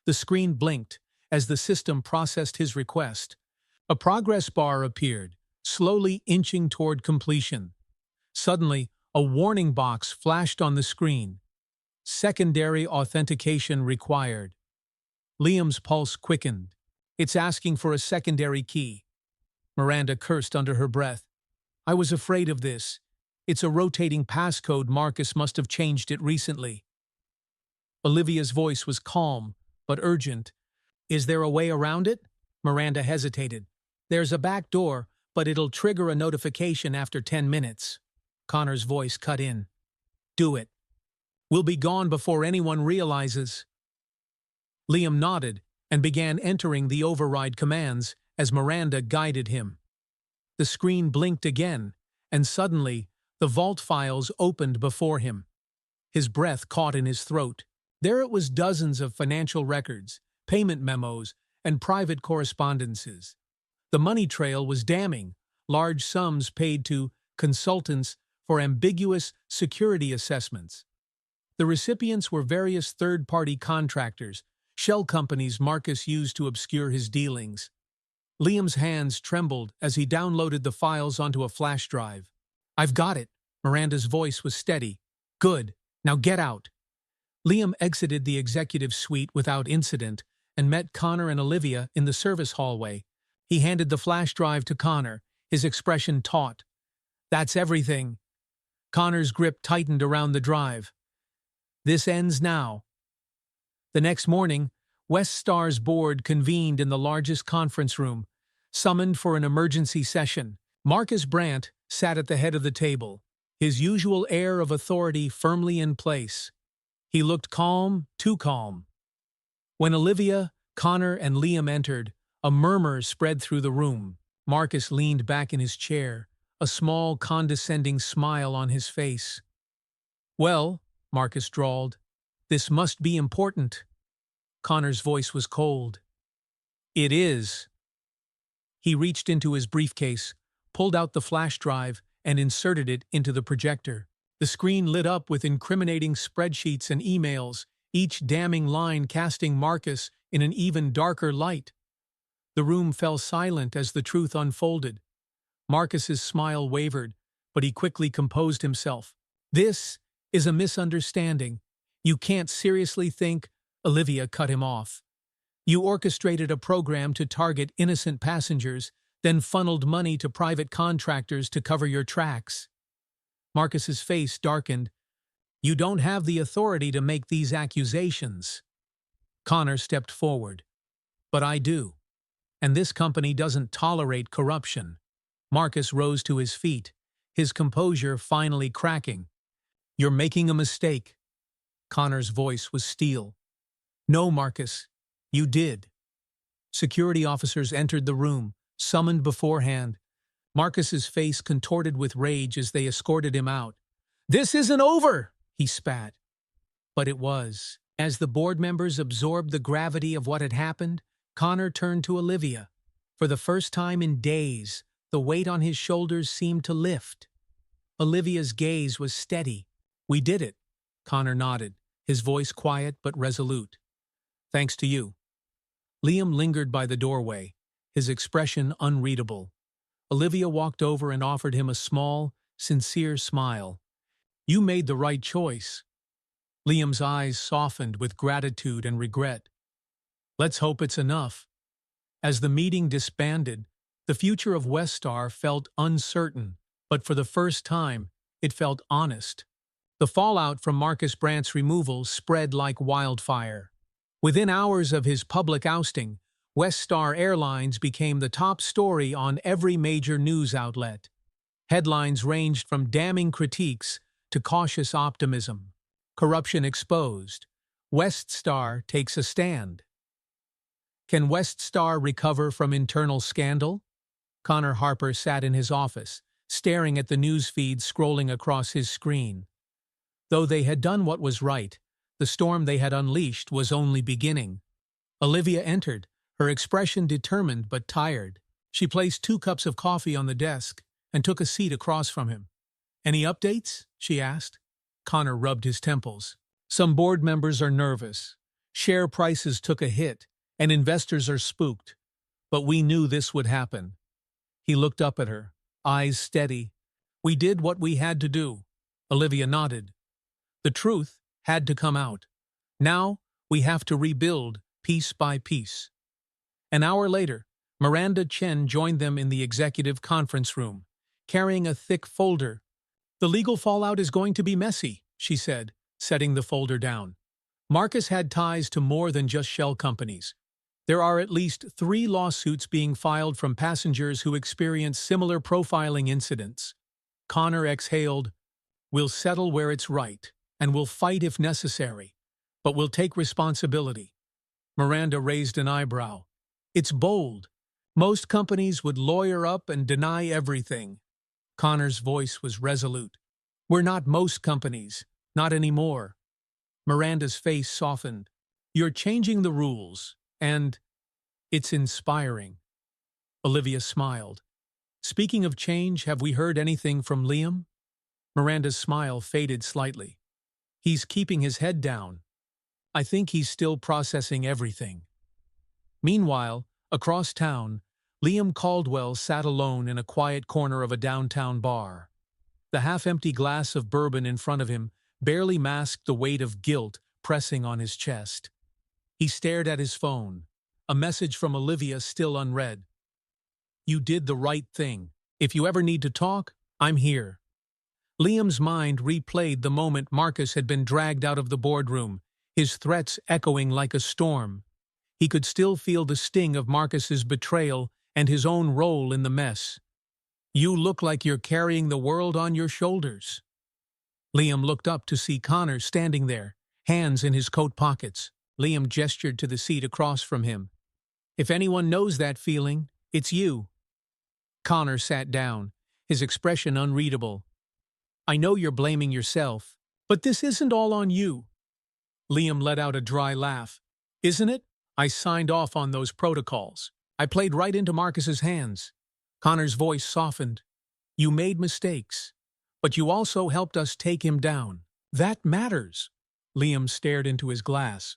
The screen blinked as the system processed his request. A progress bar appeared, slowly inching toward completion. Suddenly, a warning box flashed on the screen. Secondary authentication required. Liam's pulse quickened. It's asking for a secondary key. Miranda cursed under her breath. I was afraid of this. It's a rotating passcode. Marcus must have changed it recently. Olivia's voice was calm, but urgent. Is there a way around it? Miranda hesitated. There's a back door, but it'll trigger a notification after 10 minutes. Connor's voice cut in. Do it. We'll be gone before anyone realizes. Liam nodded and began entering the override commands as Miranda guided him. The screen blinked again, and suddenly, the vault files opened before him. His breath caught in his throat. There it was, dozens of financial records, payment memos, and private correspondences. The money trail was damning, large sums paid to consultants for ambiguous security assessments. The recipients were various third-party contractors, shell companies Marcus used to obscure his dealings. Liam's hands trembled as he downloaded the files onto a flash drive. I've got it. Miranda's voice was steady. Good. Now get out. Liam exited the executive suite without incident and met Connor and Olivia in the service hallway. He handed the flash drive to Connor, his expression taut. That's everything. Connor's grip tightened around the drive. This ends now. The next morning, West Star's board convened in the largest conference room, summoned for an emergency session. Marcus Brandt sat at the head of the table, his usual air of authority firmly in place. He looked calm, too calm. When Olivia, Connor, and Liam entered, a murmur spread through the room. Marcus leaned back in his chair, a small, condescending smile on his face. Well, Marcus drawled, this must be important. Connor's voice was cold. It is. He reached into his briefcase, pulled out the flash drive, and inserted it into the projector. The screen lit up with incriminating spreadsheets and emails, each damning line casting Marcus in an even darker light. The room fell silent as the truth unfolded. Marcus's smile wavered, but he quickly composed himself. This is a misunderstanding. You can't seriously think. Olivia cut him off. You orchestrated a program to target innocent passengers, then funneled money to private contractors to cover your tracks. Marcus's face darkened. You don't have the authority to make these accusations. Connor stepped forward. But I do. And this company doesn't tolerate corruption. Marcus rose to his feet, his composure finally cracking. You're making a mistake. Connor's voice was steel. No, Marcus, you did. Security officers entered the room, summoned beforehand. Marcus's face contorted with rage as they escorted him out. This isn't over, he spat. But it was. As the board members absorbed the gravity of what had happened, Connor turned to Olivia. For the first time in days, the weight on his shoulders seemed to lift. Olivia's gaze was steady. We did it. Connor nodded, his voice quiet but resolute. Thanks to you. Liam lingered by the doorway, his expression unreadable. Olivia walked over and offered him a small, sincere smile. You made the right choice. Liam's eyes softened with gratitude and regret. Let's hope it's enough. As the meeting disbanded, the future of West Star felt uncertain, but for the first time, it felt honest. The fallout from Marcus Brandt's removal spread like wildfire. Within hours of his public ousting, West Star Airlines became the top story on every major news outlet. Headlines ranged from damning critiques to cautious optimism. Corruption exposed. West Star takes a stand. Can West Star recover from internal scandal? Connor Harper sat in his office, staring at the news feed scrolling across his screen. Though they had done what was right, the storm they had unleashed was only beginning. Olivia entered, her expression determined but tired. She placed 2 cups of coffee on the desk and took a seat across from him. Any updates? She asked. Connor rubbed his temples. Some board members are nervous. Share prices took a hit, and investors are spooked. But we knew this would happen. He looked up at her, eyes steady. We did what we had to do. Olivia nodded. The truth had to come out. Now we have to rebuild piece by piece. An hour later, Miranda Chen joined them in the executive conference room, carrying a thick folder. The legal fallout is going to be messy, she said, setting the folder down. Marcus had ties to more than just shell companies. There are at least 3 lawsuits being filed from passengers who experienced similar profiling incidents. Connor exhaled. We'll settle where it's right, and we'll fight if necessary, but we'll take responsibility. Miranda raised an eyebrow. It's bold. Most companies would lawyer up and deny everything. Connor's voice was resolute. We're not most companies, not anymore. Miranda's face softened. You're changing the rules, and it's inspiring. Olivia smiled. Speaking of change, have we heard anything from Liam? Miranda's smile faded slightly. He's keeping his head down. I think he's still processing everything. Meanwhile, across town, Liam Caldwell sat alone in a quiet corner of a downtown bar. The half-empty glass of bourbon in front of him barely masked the weight of guilt pressing on his chest. He stared at his phone, a message from Olivia still unread. You did the right thing. If you ever need to talk, I'm here. Liam's mind replayed the moment Marcus had been dragged out of the boardroom, his threats echoing like a storm. He could still feel the sting of Marcus's betrayal and his own role in the mess. You look like you're carrying the world on your shoulders. Liam looked up to see Connor standing there, hands in his coat pockets. Liam gestured to the seat across from him. If anyone knows that feeling, it's you. Connor sat down, his expression unreadable. I know you're blaming yourself, but this isn't all on you. Liam let out a dry laugh. Isn't it? I signed off on those protocols. I played right into Marcus's hands. Connor's voice softened. You made mistakes, but you also helped us take him down. That matters. Liam stared into his glass.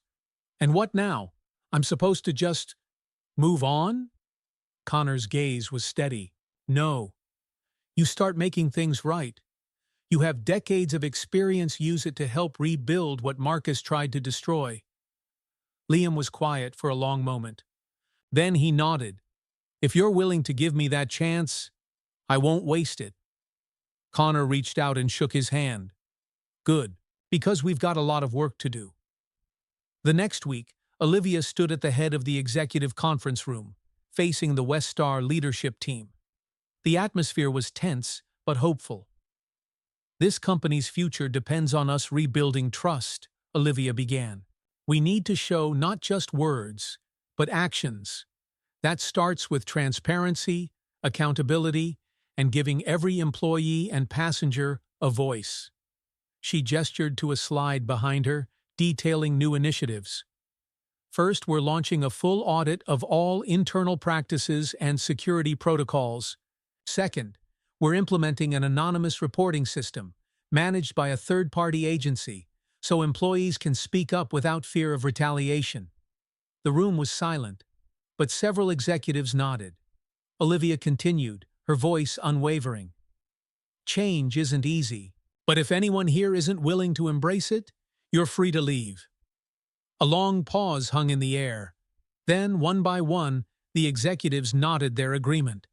And what now? I'm supposed to just move on? Connor's gaze was steady. No. You start making things right. You have decades of experience. Use it to help rebuild what Marcus tried to destroy. Liam was quiet for a long moment. Then he nodded. If you're willing to give me that chance, I won't waste it. Connor reached out and shook his hand. Good, because we've got a lot of work to do. The next week, Olivia stood at the head of the executive conference room, facing the West Star leadership team. The atmosphere was tense, but hopeful. This company's future depends on us rebuilding trust, Olivia began. We need to show not just words, but actions. That starts with transparency, accountability, and giving every employee and passenger a voice. She gestured to a slide behind her, detailing new initiatives. First, we're launching a full audit of all internal practices and security protocols. Second, we're implementing an anonymous reporting system, managed by a third-party agency, so employees can speak up without fear of retaliation. The room was silent, but several executives nodded. Olivia continued, her voice unwavering. Change isn't easy, but if anyone here isn't willing to embrace it, you're free to leave. A long pause hung in the air. Then, one by one, the executives nodded their agreement.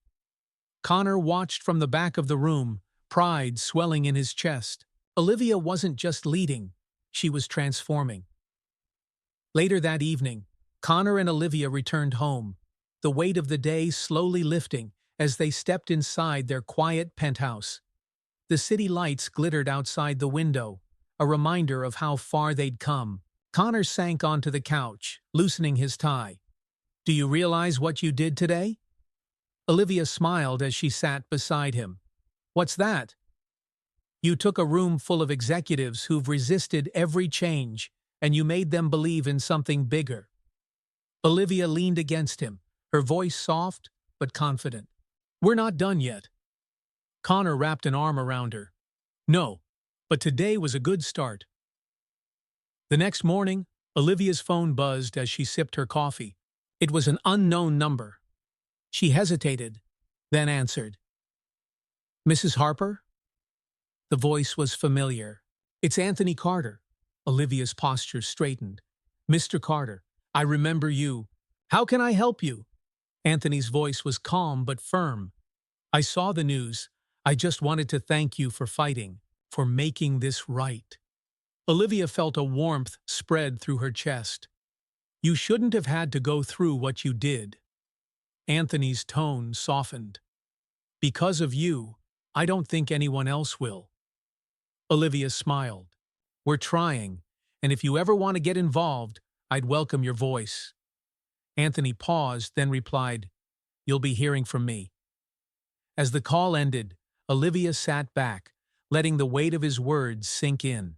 Connor watched from the back of the room, pride swelling in his chest. Olivia wasn't just leading, she was transforming. Later that evening, Connor and Olivia returned home, the weight of the day slowly lifting as they stepped inside their quiet penthouse. The city lights glittered outside the window, a reminder of how far they'd come. Connor sank onto the couch, loosening his tie. Do you realize what you did today? Olivia smiled as she sat beside him. What's that? You took a room full of executives who've resisted every change, and you made them believe in something bigger. Olivia leaned against him, her voice soft but confident. We're not done yet. Connor wrapped an arm around her. No, but today was a good start. The next morning, Olivia's phone buzzed as she sipped her coffee. It was an unknown number. She hesitated, then answered. Mrs. Harper? The voice was familiar. It's Anthony Carter. Olivia's posture straightened. Mr. Carter, I remember you. How can I help you? Anthony's voice was calm but firm. I saw the news. I just wanted to thank you for fighting, for making this right. Olivia felt a warmth spread through her chest. You shouldn't have had to go through what you did. Anthony's tone softened. Because of you, I don't think anyone else will. Olivia smiled. We're trying, and if you ever want to get involved, I'd welcome your voice. Anthony paused, then replied, You'll be hearing from me. As the call ended, Olivia sat back, letting the weight of his words sink in.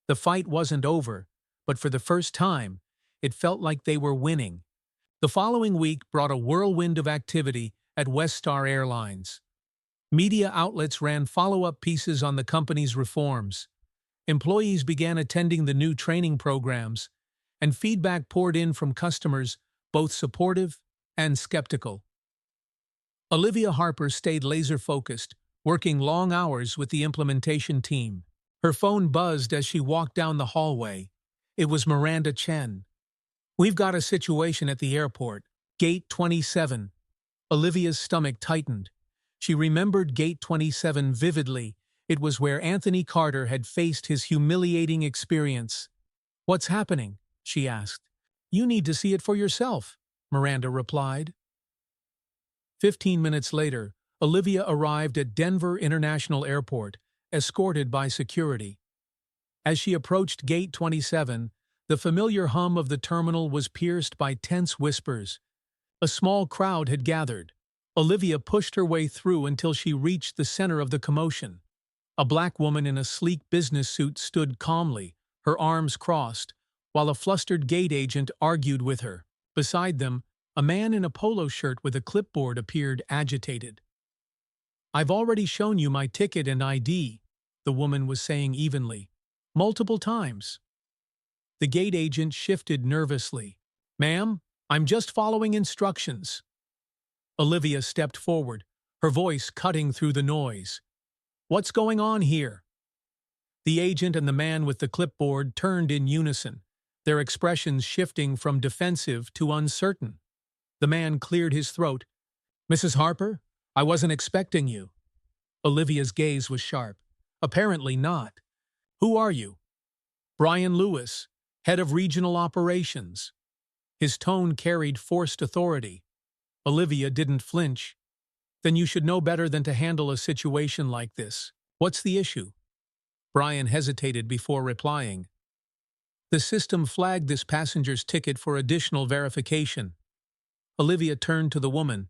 The fight wasn't over, but for the first time, it felt like they were winning. The following week brought a whirlwind of activity at Westar Airlines. Media outlets ran follow-up pieces on the company's reforms. Employees began attending the new training programs, and feedback poured in from customers, both supportive and skeptical. Olivia Harper stayed laser-focused, working long hours with the implementation team. Her phone buzzed as she walked down the hallway. It was Miranda Chen. We've got a situation at the airport. Gate 27. Olivia's stomach tightened. She remembered Gate 27 vividly. It was where Anthony Carter had faced his humiliating experience. What's happening? She asked. You need to see it for yourself, Miranda replied. 15 minutes later, Olivia arrived at Denver International Airport, escorted by security. As she approached Gate 27, the familiar hum of the terminal was pierced by tense whispers. A small crowd had gathered. Olivia pushed her way through until she reached the center of the commotion. A black woman in a sleek business suit stood calmly, her arms crossed, while a flustered gate agent argued with her. Beside them, a man in a polo shirt with a clipboard appeared agitated. I've already shown you my ticket and ID, the woman was saying evenly. Multiple times. The gate agent shifted nervously. Ma'am, I'm just following instructions. Olivia stepped forward, her voice cutting through the noise. What's going on here? The agent and the man with the clipboard turned in unison, their expressions shifting from defensive to uncertain. The man cleared his throat. Mrs. Harper, I wasn't expecting you. Olivia's gaze was sharp. Apparently not. Who are you? Brian Lewis, head of regional operations. His tone carried forced authority. Olivia didn't flinch. Then you should know better than to handle a situation like this. What's the issue? Brian hesitated before replying. The system flagged this passenger's ticket for additional verification. Olivia turned to the woman.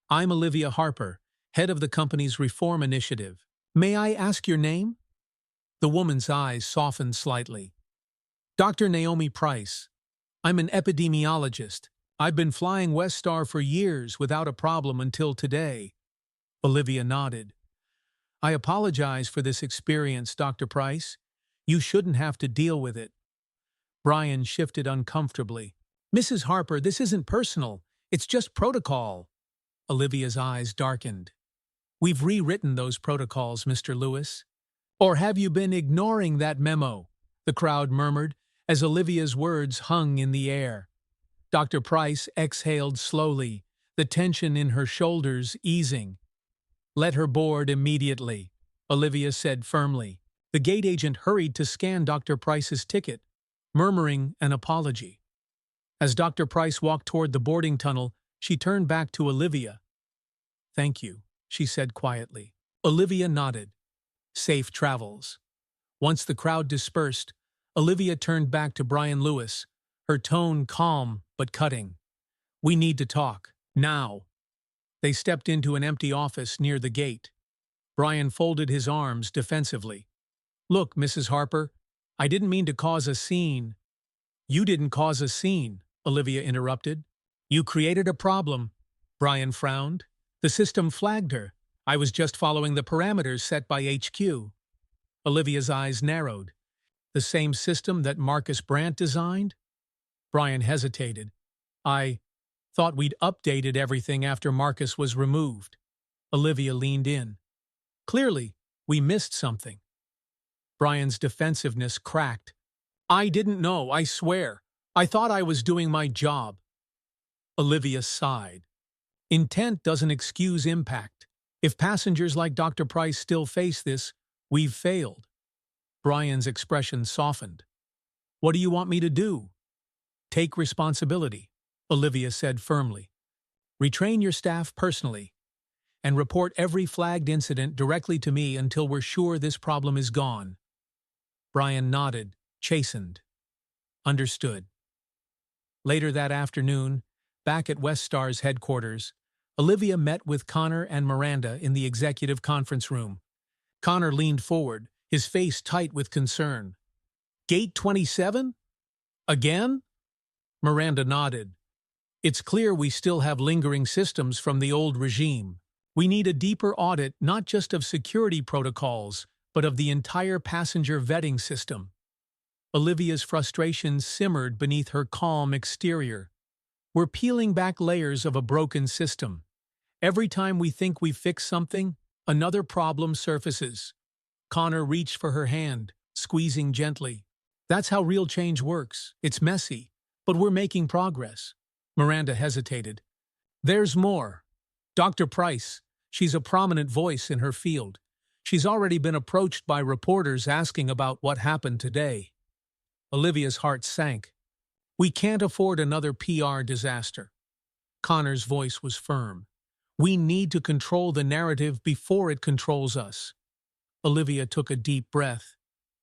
I'm Olivia Harper, head of the company's reform initiative. May I ask your name? The woman's eyes softened slightly. Dr. Naomi Price. I'm an epidemiologist. I've been flying Westar for years without a problem until today. Olivia nodded. I apologize for this experience, Dr. Price. You shouldn't have to deal with it. Brian shifted uncomfortably. Mrs. Harper, this isn't personal. It's just protocol. Olivia's eyes darkened. We've rewritten those protocols, Mr. Lewis. Or have you been ignoring that memo? The crowd murmured as Olivia's words hung in the air. Dr. Price exhaled slowly, the tension in her shoulders easing. Let her board immediately, Olivia said firmly. The gate agent hurried to scan Dr. Price's ticket, murmuring an apology. As Dr. Price walked toward the boarding tunnel, she turned back to Olivia. Thank you, she said quietly. Olivia nodded. Safe travels. Once the crowd dispersed, Olivia turned back to Brian Lewis, her tone calm but cutting. We need to talk, now. They stepped into an empty office near the gate. Brian folded his arms defensively. Look, Mrs. Harper, I didn't mean to cause a scene. You didn't cause a scene, Olivia interrupted. You created a problem. Brian frowned. The system flagged her. I was just following the parameters set by HQ. Olivia's eyes narrowed. The same system that Marcus Brandt designed? Brian hesitated. I thought we'd updated everything after Marcus was removed. Olivia leaned in. Clearly, we missed something. Brian's defensiveness cracked. I didn't know, I swear. I thought I was doing my job. Olivia sighed. Intent doesn't excuse impact. If passengers like Dr. Price still face this, we've failed. Brian's expression softened. What do you want me to do? Take responsibility, Olivia said firmly. Retrain your staff personally. and report every flagged incident directly to me until we're sure this problem is gone." Brian nodded, chastened. "Understood." Later that afternoon, back at Weststar's headquarters, Olivia met with Connor and Miranda in the executive conference room. Connor leaned forward, his face tight with concern. "Gate 27? Again?" Miranda nodded. "It's clear we still have lingering systems from the old regime. We need a deeper audit not just of security protocols, but of the entire passenger vetting system." Olivia's frustration simmered beneath her calm exterior. "We're peeling back layers of a broken system. Every time we think we've fixed something, another problem surfaces." Connor reached for her hand, squeezing gently. "That's how real change works. It's messy, but we're making progress." Miranda hesitated. "There's more. Dr. Price, she's a prominent voice in her field. She's already been approached by reporters asking about what happened today." Olivia's heart sank. "We can't afford another PR disaster." Connor's voice was firm. "We need to control the narrative before it controls us." Olivia took a deep breath.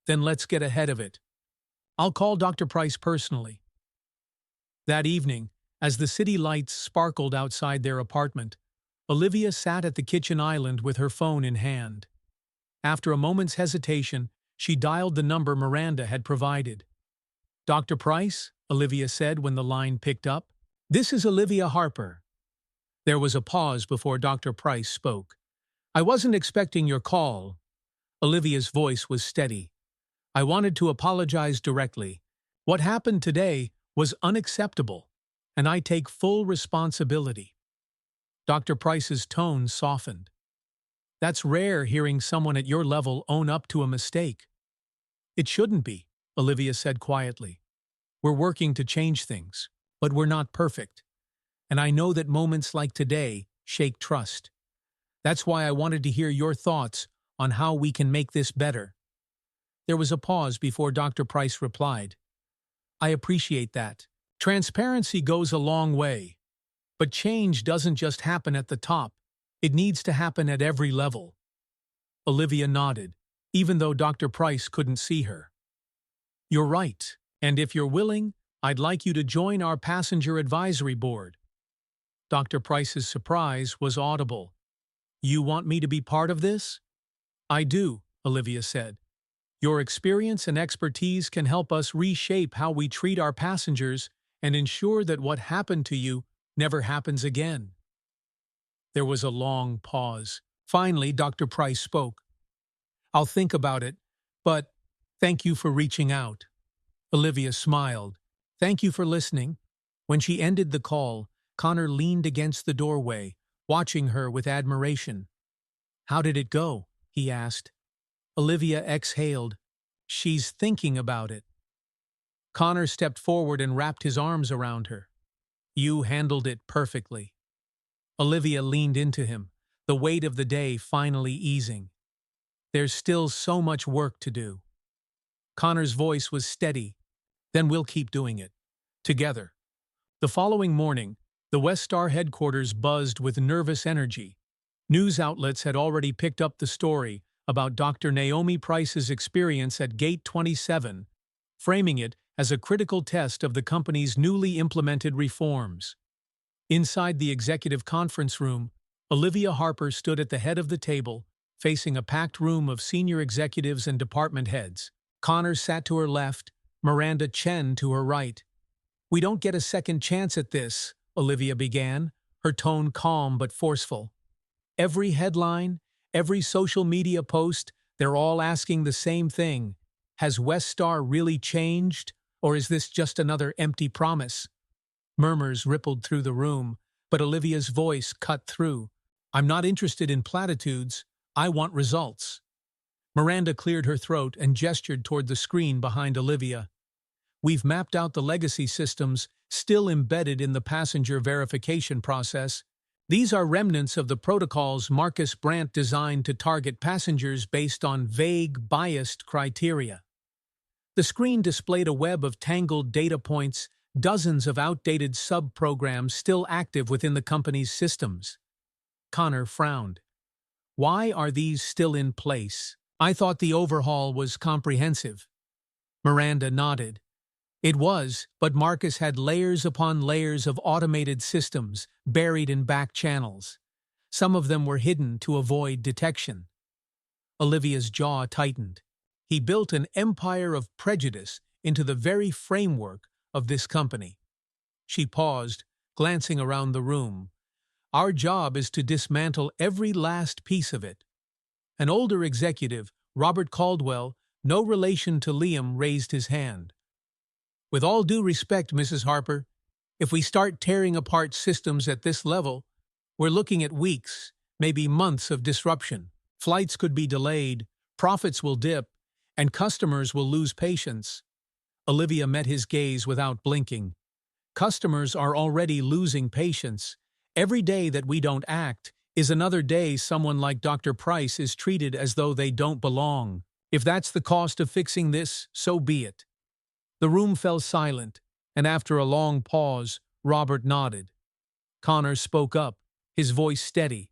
"Then let's get ahead of it. I'll call Dr. Price personally." That evening, as the city lights sparkled outside their apartment, Olivia sat at the kitchen island with her phone in hand. After a moment's hesitation, she dialed the number Miranda had provided. "Dr. Price," Olivia said when the line picked up. "This is Olivia Harper." There was a pause before Dr. Price spoke. "I wasn't expecting your call." Olivia's voice was steady. "I wanted to apologize directly. What happened today was unacceptable, and I take full responsibility." Dr. Price's tone softened. "That's rare hearing someone at your level own up to a mistake." "It shouldn't be," Olivia said quietly. "We're working to change things, but we're not perfect. And I know that moments like today shake trust. That's why I wanted to hear your thoughts on how we can make this better." There was a pause before Dr. Price replied. "I appreciate that. Transparency goes a long way. But change doesn't just happen at the top. It needs to happen at every level." Olivia nodded, even though Dr. Price couldn't see her. "You're right, and if you're willing, I'd like you to join our passenger advisory board." Dr. Price's surprise was audible. "You want me to be part of this?" "I do," Olivia said. "Your experience and expertise can help us reshape how we treat our passengers and ensure that what happened to you never happens again." There was a long pause. Finally, Dr. Price spoke. "I'll think about it, but thank you for reaching out." Olivia smiled. "Thank you for listening." When she ended the call, Connor leaned against the doorway, watching her with admiration. "How did it go?" he asked. Olivia exhaled. "She's thinking about it." Connor stepped forward and wrapped his arms around her. "You handled it perfectly." Olivia leaned into him, the weight of the day finally easing. "There's still so much work to do." Connor's voice was steady. "Then we'll keep doing it. Together." The following morning, the Weststar headquarters buzzed with nervous energy. News outlets had already picked up the story about Dr. Naomi Price's experience at Gate 27, framing it as a critical test of the company's newly implemented reforms. Inside the executive conference room, Olivia Harper stood at the head of the table, facing a packed room of senior executives and department heads. Connor sat to her left, Miranda Chen to her right. "We don't get a second chance at this," Olivia began, her tone calm but forceful. "Every headline, every social media post, they're all asking the same thing. Has Weststar really changed, or is this just another empty promise?" Murmurs rippled through the room, but Olivia's voice cut through. "I'm not interested in platitudes. I want results." Miranda cleared her throat and gestured toward the screen behind Olivia. "We've mapped out the legacy systems still embedded in the passenger verification process. These are remnants of the protocols Marcus Brandt designed to target passengers based on vague, biased criteria." The screen displayed a web of tangled data points, dozens of outdated sub-programs still active within the company's systems. Connor frowned. Why are these still in place? I thought the overhaul was comprehensive. Miranda nodded. It was, but Marcus had layers upon layers of automated systems buried in back channels. Some of them were hidden to avoid detection. Olivia's jaw tightened. He built an empire of prejudice into the very framework of this company. She paused, glancing around the room. Our job is to dismantle every last piece of it. An older executive, Robert Caldwell, no relation to Liam, raised his hand. With all due respect, Mrs. Harper, if we start tearing apart systems at this level, we're looking at weeks, maybe months of disruption. Flights could be delayed, profits will dip, and customers will lose patience. Olivia met his gaze without blinking. Customers are already losing patience. Every day that we don't act is another day someone like Dr. Price is treated as though they don't belong. If that's the cost of fixing this, so be it. The room fell silent, and after a long pause, Robert nodded. Connor spoke up, his voice steady.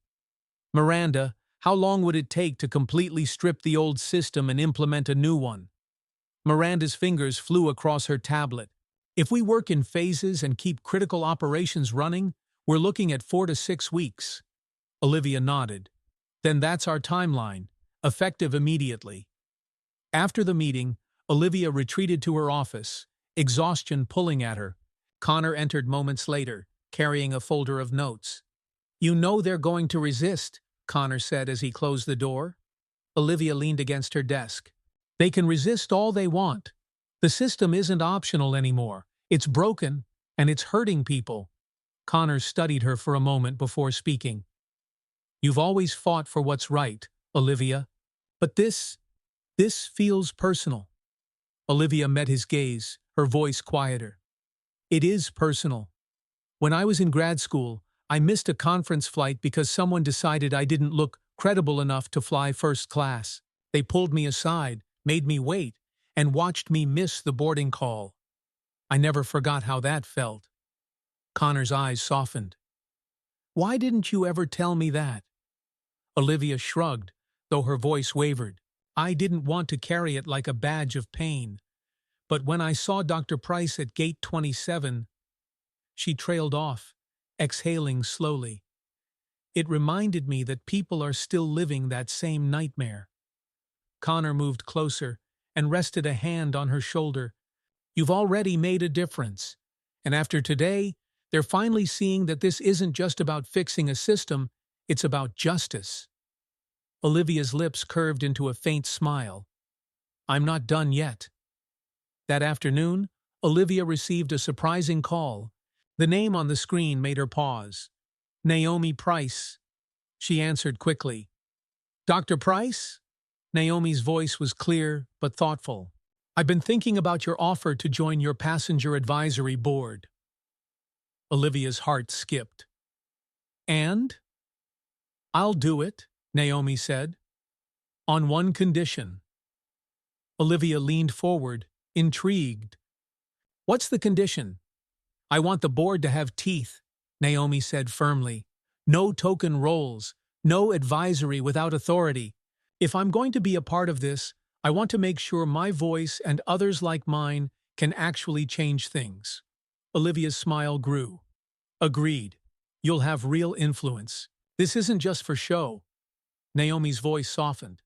Miranda, how long would it take to completely strip the old system and implement a new one? Miranda's fingers flew across her tablet. If we work in phases and keep critical operations running, we're looking at 4 to 6 weeks. Olivia nodded. Then that's our timeline, effective immediately. After the meeting, Olivia retreated to her office, exhaustion pulling at her. Connor entered moments later, carrying a folder of notes. You know they're going to resist, Connor said as he closed the door. Olivia leaned against her desk. They can resist all they want. The system isn't optional anymore. It's broken, and it's hurting people. Connor studied her for a moment before speaking. You've always fought for what's right, Olivia. But this feels personal. Olivia met his gaze, her voice quieter. It is personal. When I was in grad school, I missed a conference flight because someone decided I didn't look credible enough to fly first class. They pulled me aside, made me wait, and watched me miss the boarding call. I never forgot how that felt. Connor's eyes softened. Why didn't you ever tell me that? Olivia shrugged, though her voice wavered. I didn't want to carry it like a badge of pain. But when I saw Dr. Price at gate 27, she trailed off, exhaling slowly. It reminded me that people are still living that same nightmare. Connor moved closer and rested a hand on her shoulder. You've already made a difference. And after today, they're finally seeing that this isn't just about fixing a system, it's about justice. Olivia's lips curved into a faint smile. I'm not done yet. That afternoon, Olivia received a surprising call. The name on the screen made her pause. Naomi Price. She answered quickly. Dr. Price? Naomi's voice was clear but thoughtful. I've been thinking about your offer to join your passenger advisory board. Olivia's heart skipped. And? I'll do it, Naomi said. On one condition. Olivia leaned forward, intrigued. What's the condition? I want the board to have teeth, Naomi said firmly. No token roles, no advisory without authority. If I'm going to be a part of this, I want to make sure my voice and others like mine can actually change things. Olivia's smile grew. Agreed. You'll have real influence. This isn't just for show. Naomi's voice softened.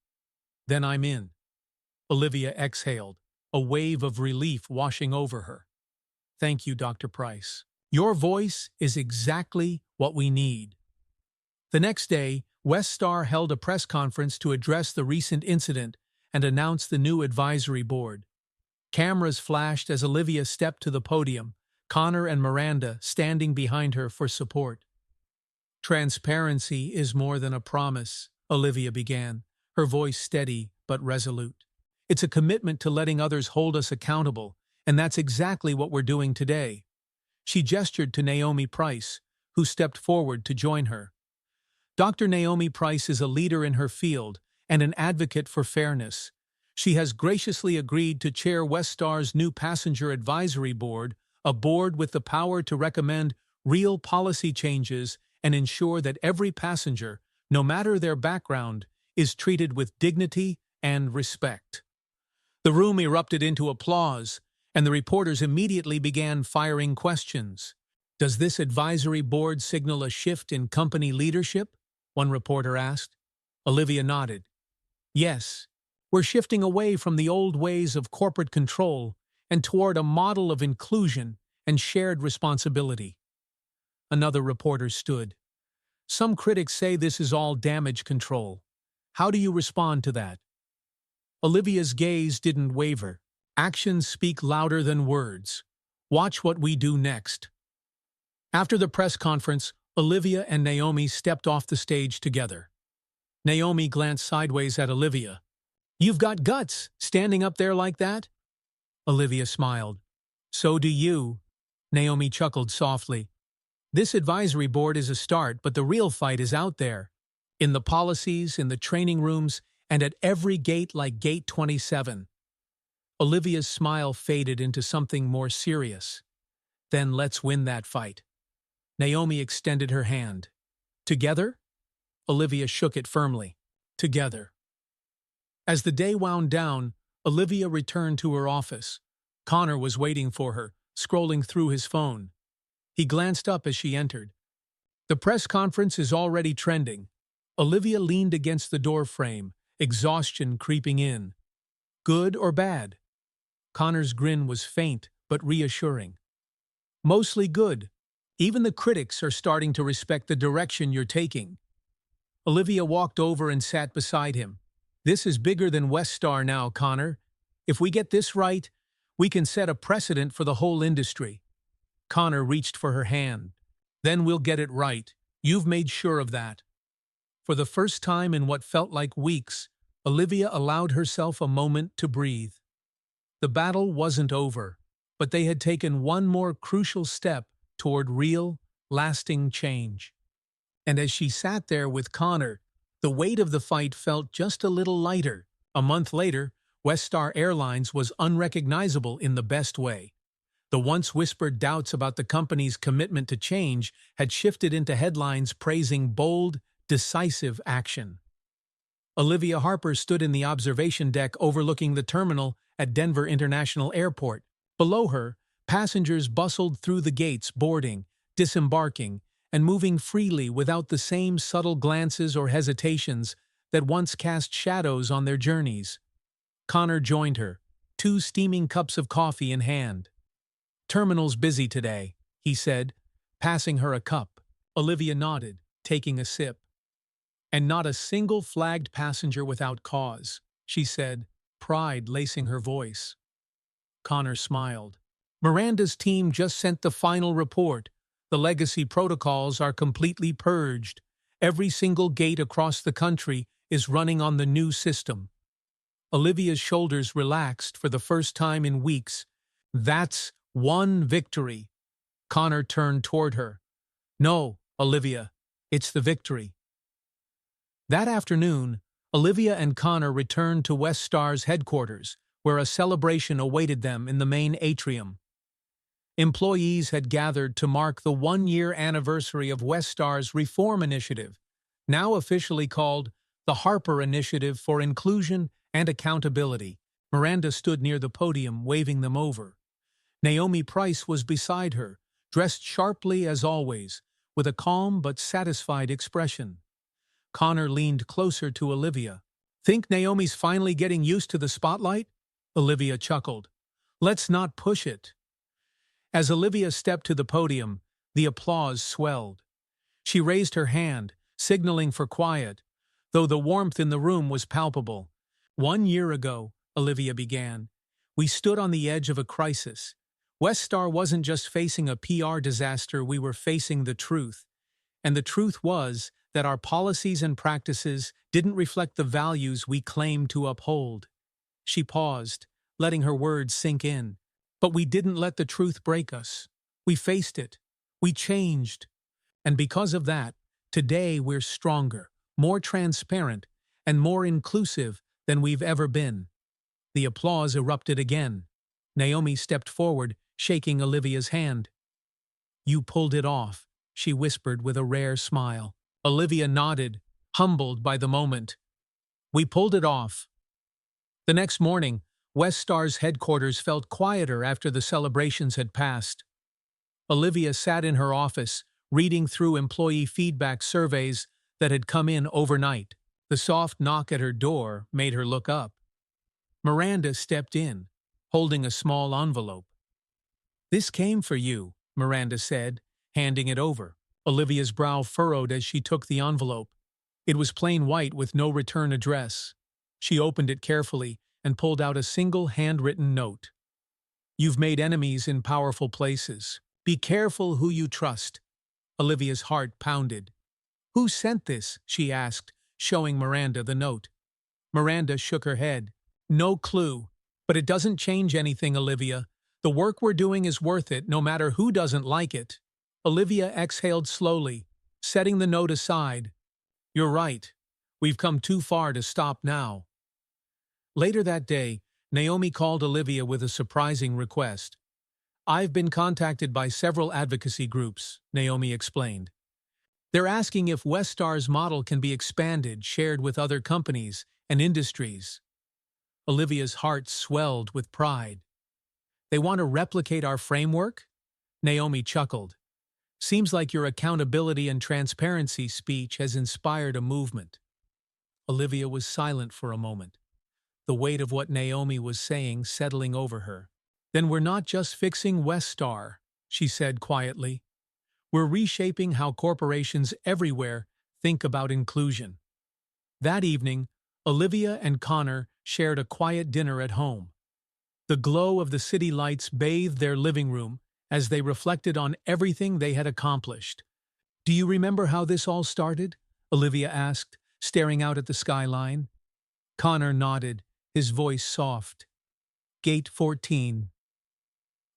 Then I'm in. Olivia exhaled, a wave of relief washing over her. Thank you, Dr. Price. Your voice is exactly what we need. The next day, Westar held a press conference to address the recent incident and announce the new advisory board. Cameras flashed as Olivia stepped to the podium, Connor and Miranda standing behind her for support. Transparency is more than a promise, Olivia began, her voice steady but resolute. It's a commitment to letting others hold us accountable, and that's exactly what we're doing today. She gestured to Naomi Price, who stepped forward to join her. Dr. Naomi Price is a leader in her field and an advocate for fairness. She has graciously agreed to chair Westar's new passenger advisory board, a board with the power to recommend real policy changes and ensure that every passenger, no matter their background, is treated with dignity and respect. The room erupted into applause, and the reporters immediately began firing questions. "Does this advisory board signal a shift in company leadership?" one reporter asked. Olivia nodded. "Yes, we're shifting away from the old ways of corporate control and toward a model of inclusion and shared responsibility." Another reporter stood. "Some critics say this is all damage control. How do you respond to that?" Olivia's gaze didn't waver. "Actions speak louder than words. Watch what we do next." After the press conference, Olivia and Naomi stepped off the stage together. Naomi glanced sideways at Olivia. "You've got guts, standing up there like that?" Olivia smiled. "So do you." Naomi chuckled softly. "This advisory board is a start, but the real fight is out there. In the policies, in the training rooms, and at every gate like Gate 27. Olivia's smile faded into something more serious. "Then let's win that fight." Naomi extended her hand. "Together?" Olivia shook it firmly. "Together." As the day wound down, Olivia returned to her office. Connor was waiting for her, scrolling through his phone. He glanced up as she entered. "The press conference is already trending." Olivia leaned against the door frame, exhaustion creeping in. "Good or bad?" Connor's grin was faint but reassuring. "Mostly good. Even the critics are starting to respect the direction you're taking." Olivia walked over and sat beside him. "This is bigger than Weststar now, Connor. If we get this right, we can set a precedent for the whole industry." Connor reached for her hand. "Then we'll get it right. You've made sure of that." For the first time in what felt like weeks, Olivia allowed herself a moment to breathe. The battle wasn't over, but they had taken one more crucial step toward real, lasting change. And as she sat there with Connor, the weight of the fight felt just a little lighter. A month later, Weststar Airlines was unrecognizable in the best way. The once whispered doubts about the company's commitment to change had shifted into headlines praising bold, decisive action. Olivia Harper stood in the observation deck overlooking the terminal at Denver International Airport. Below her, passengers bustled through the gates, boarding, disembarking, and moving freely without the same subtle glances or hesitations that once cast shadows on their journeys. Connor joined her, 2 steaming cups of coffee in hand. "Terminal's busy today," he said, passing her a cup. Olivia nodded, taking a sip. "And not a single flagged passenger without cause," she said, pride lacing her voice. Connor smiled. "Miranda's team just sent the final report. The legacy protocols are completely purged. Every single gate across the country is running on the new system." Olivia's shoulders relaxed for the first time in weeks. "That's one victory." Connor turned toward her. "No, Olivia, it's the victory." That afternoon, Olivia and Connor returned to Weststar's headquarters, where a celebration awaited them in the main atrium. Employees had gathered to mark the 1-year anniversary of Weststar's reform initiative, now officially called the Harper Initiative for Inclusion and Accountability. Miranda stood near the podium, waving them over. Naomi Price was beside her, dressed sharply as always, with a calm but satisfied expression. Connor leaned closer to Olivia. "Think Naomi's finally getting used to the spotlight?" Olivia chuckled. "Let's not push it." As Olivia stepped to the podium, the applause swelled. She raised her hand, signaling for quiet, though the warmth in the room was palpable. "1 year ago," Olivia began, "we stood on the edge of a crisis. Weststar wasn't just facing a PR disaster, we were facing the truth. And the truth was that our policies and practices didn't reflect the values we claimed to uphold." She paused, letting her words sink in. "But we didn't let the truth break us. We faced it. We changed. And because of that, today we're stronger, more transparent, and more inclusive than we've ever been." The applause erupted again. Naomi stepped forward, shaking Olivia's hand. "You pulled it off," she whispered with a rare smile. Olivia nodded, humbled by the moment. We pulled it off. The next morning, Westar's headquarters felt quieter after the celebrations had passed. Olivia sat in her office, reading through employee feedback surveys that had come in overnight. The soft knock at her door made her look up. Miranda stepped in, holding a small envelope. "This came for you," Miranda said, handing it over. Olivia's brow furrowed as she took the envelope. It was plain white with no return address. She opened it carefully and pulled out a single handwritten note. "You've made enemies in powerful places. Be careful who you trust." Olivia's heart pounded. "Who sent this?" she asked, showing Miranda the note. Miranda shook her head. "No clue. But it doesn't change anything, Olivia. The work we're doing is worth it, no matter who doesn't like it." Olivia exhaled slowly, setting the note aside. "You're right. We've come too far to stop now." Later that day, Naomi called Olivia with a surprising request. "I've been contacted by several advocacy groups," Naomi explained. "They're asking if Westar's model can be expanded, shared with other companies and industries." Olivia's heart swelled with pride. "They want to replicate our framework?" Naomi chuckled. "Seems like your accountability and transparency speech has inspired a movement." Olivia was silent for a moment, the weight of what Naomi was saying settling over her. "Then we're not just fixing Westar," she said quietly. "We're reshaping how corporations everywhere think about inclusion." That evening, Olivia and Connor shared a quiet dinner at home. The glow of the city lights bathed their living room as they reflected on everything they had accomplished. "Do you remember how this all started?" Olivia asked, staring out at the skyline. Connor nodded, his voice soft. "Gate 14.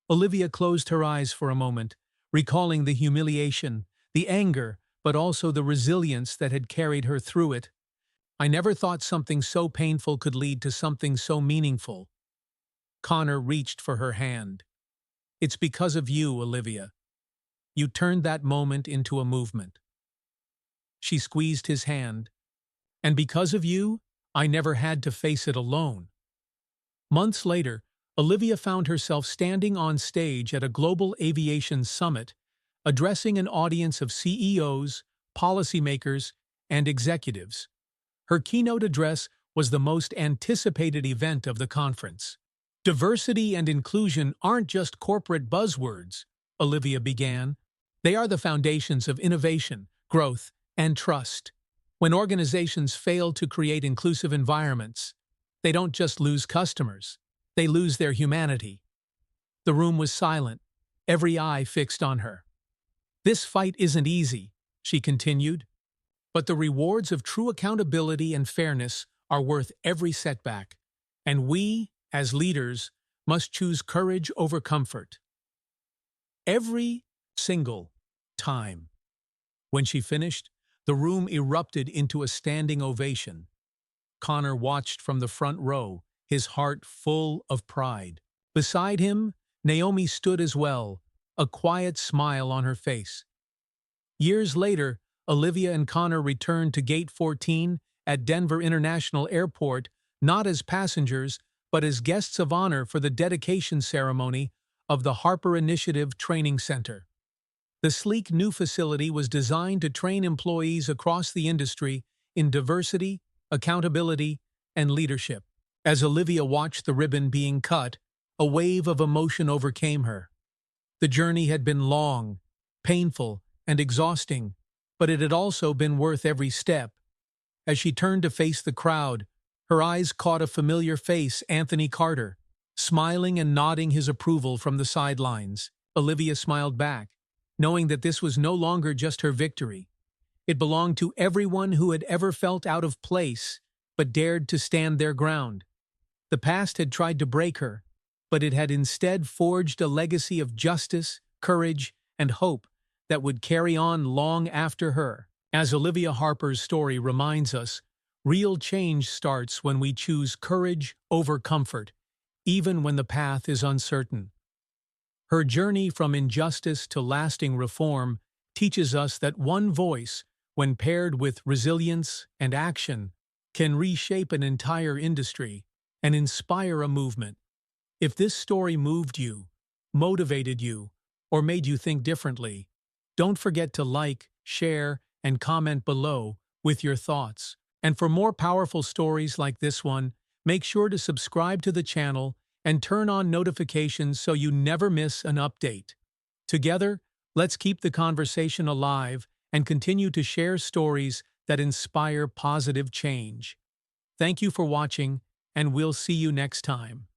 Olivia closed her eyes for a moment, recalling the humiliation, the anger, but also the resilience that had carried her through it. "I never thought something so painful could lead to something so meaningful." Connor reached for her hand. "It's because of you, Olivia. You turned that moment into a movement." She squeezed his hand. "And because of you, I never had to face it alone." Months later, Olivia found herself standing on stage at a global aviation summit, addressing an audience of CEOs, policymakers, and executives. Her keynote address was the most anticipated event of the conference. "Diversity and inclusion aren't just corporate buzzwords," Olivia began. "They are the foundations of innovation, growth, and trust. When organizations fail to create inclusive environments, they don't just lose customers, they lose their humanity." The room was silent, every eye fixed on her. "This fight isn't easy," she continued, "but the rewards of true accountability and fairness are worth every setback, and we, as leaders, must choose courage over comfort. Every single time." When she finished, the room erupted into a standing ovation. Connor watched from the front row, his heart full of pride. Beside him, Naomi stood as well, a quiet smile on her face. Years later, Olivia and Connor returned to Gate 14 at Denver International Airport, not as passengers, but as guests of honor for the dedication ceremony of the Harper Initiative Training Center. The sleek new facility was designed to train employees across the industry in diversity, accountability, and leadership. As Olivia watched the ribbon being cut, a wave of emotion overcame her. The journey had been long, painful, and exhausting, but it had also been worth every step. As she turned to face the crowd, her eyes caught a familiar face, Anthony Carter, smiling and nodding his approval from the sidelines. Olivia smiled back, knowing that this was no longer just her victory. It belonged to everyone who had ever felt out of place, but dared to stand their ground. The past had tried to break her, but it had instead forged a legacy of justice, courage, and hope that would carry on long after her. As Olivia Harper's story reminds us, real change starts when we choose courage over comfort, even when the path is uncertain. Her journey from injustice to lasting reform teaches us that one voice, when paired with resilience and action, can reshape an entire industry and inspire a movement. If this story moved you, motivated you, or made you think differently, don't forget to like, share, and comment below with your thoughts. And for more powerful stories like this one, make sure to subscribe to the channel and turn on notifications so you never miss an update. Together, let's keep the conversation alive and continue to share stories that inspire positive change. Thank you for watching, and we'll see you next time.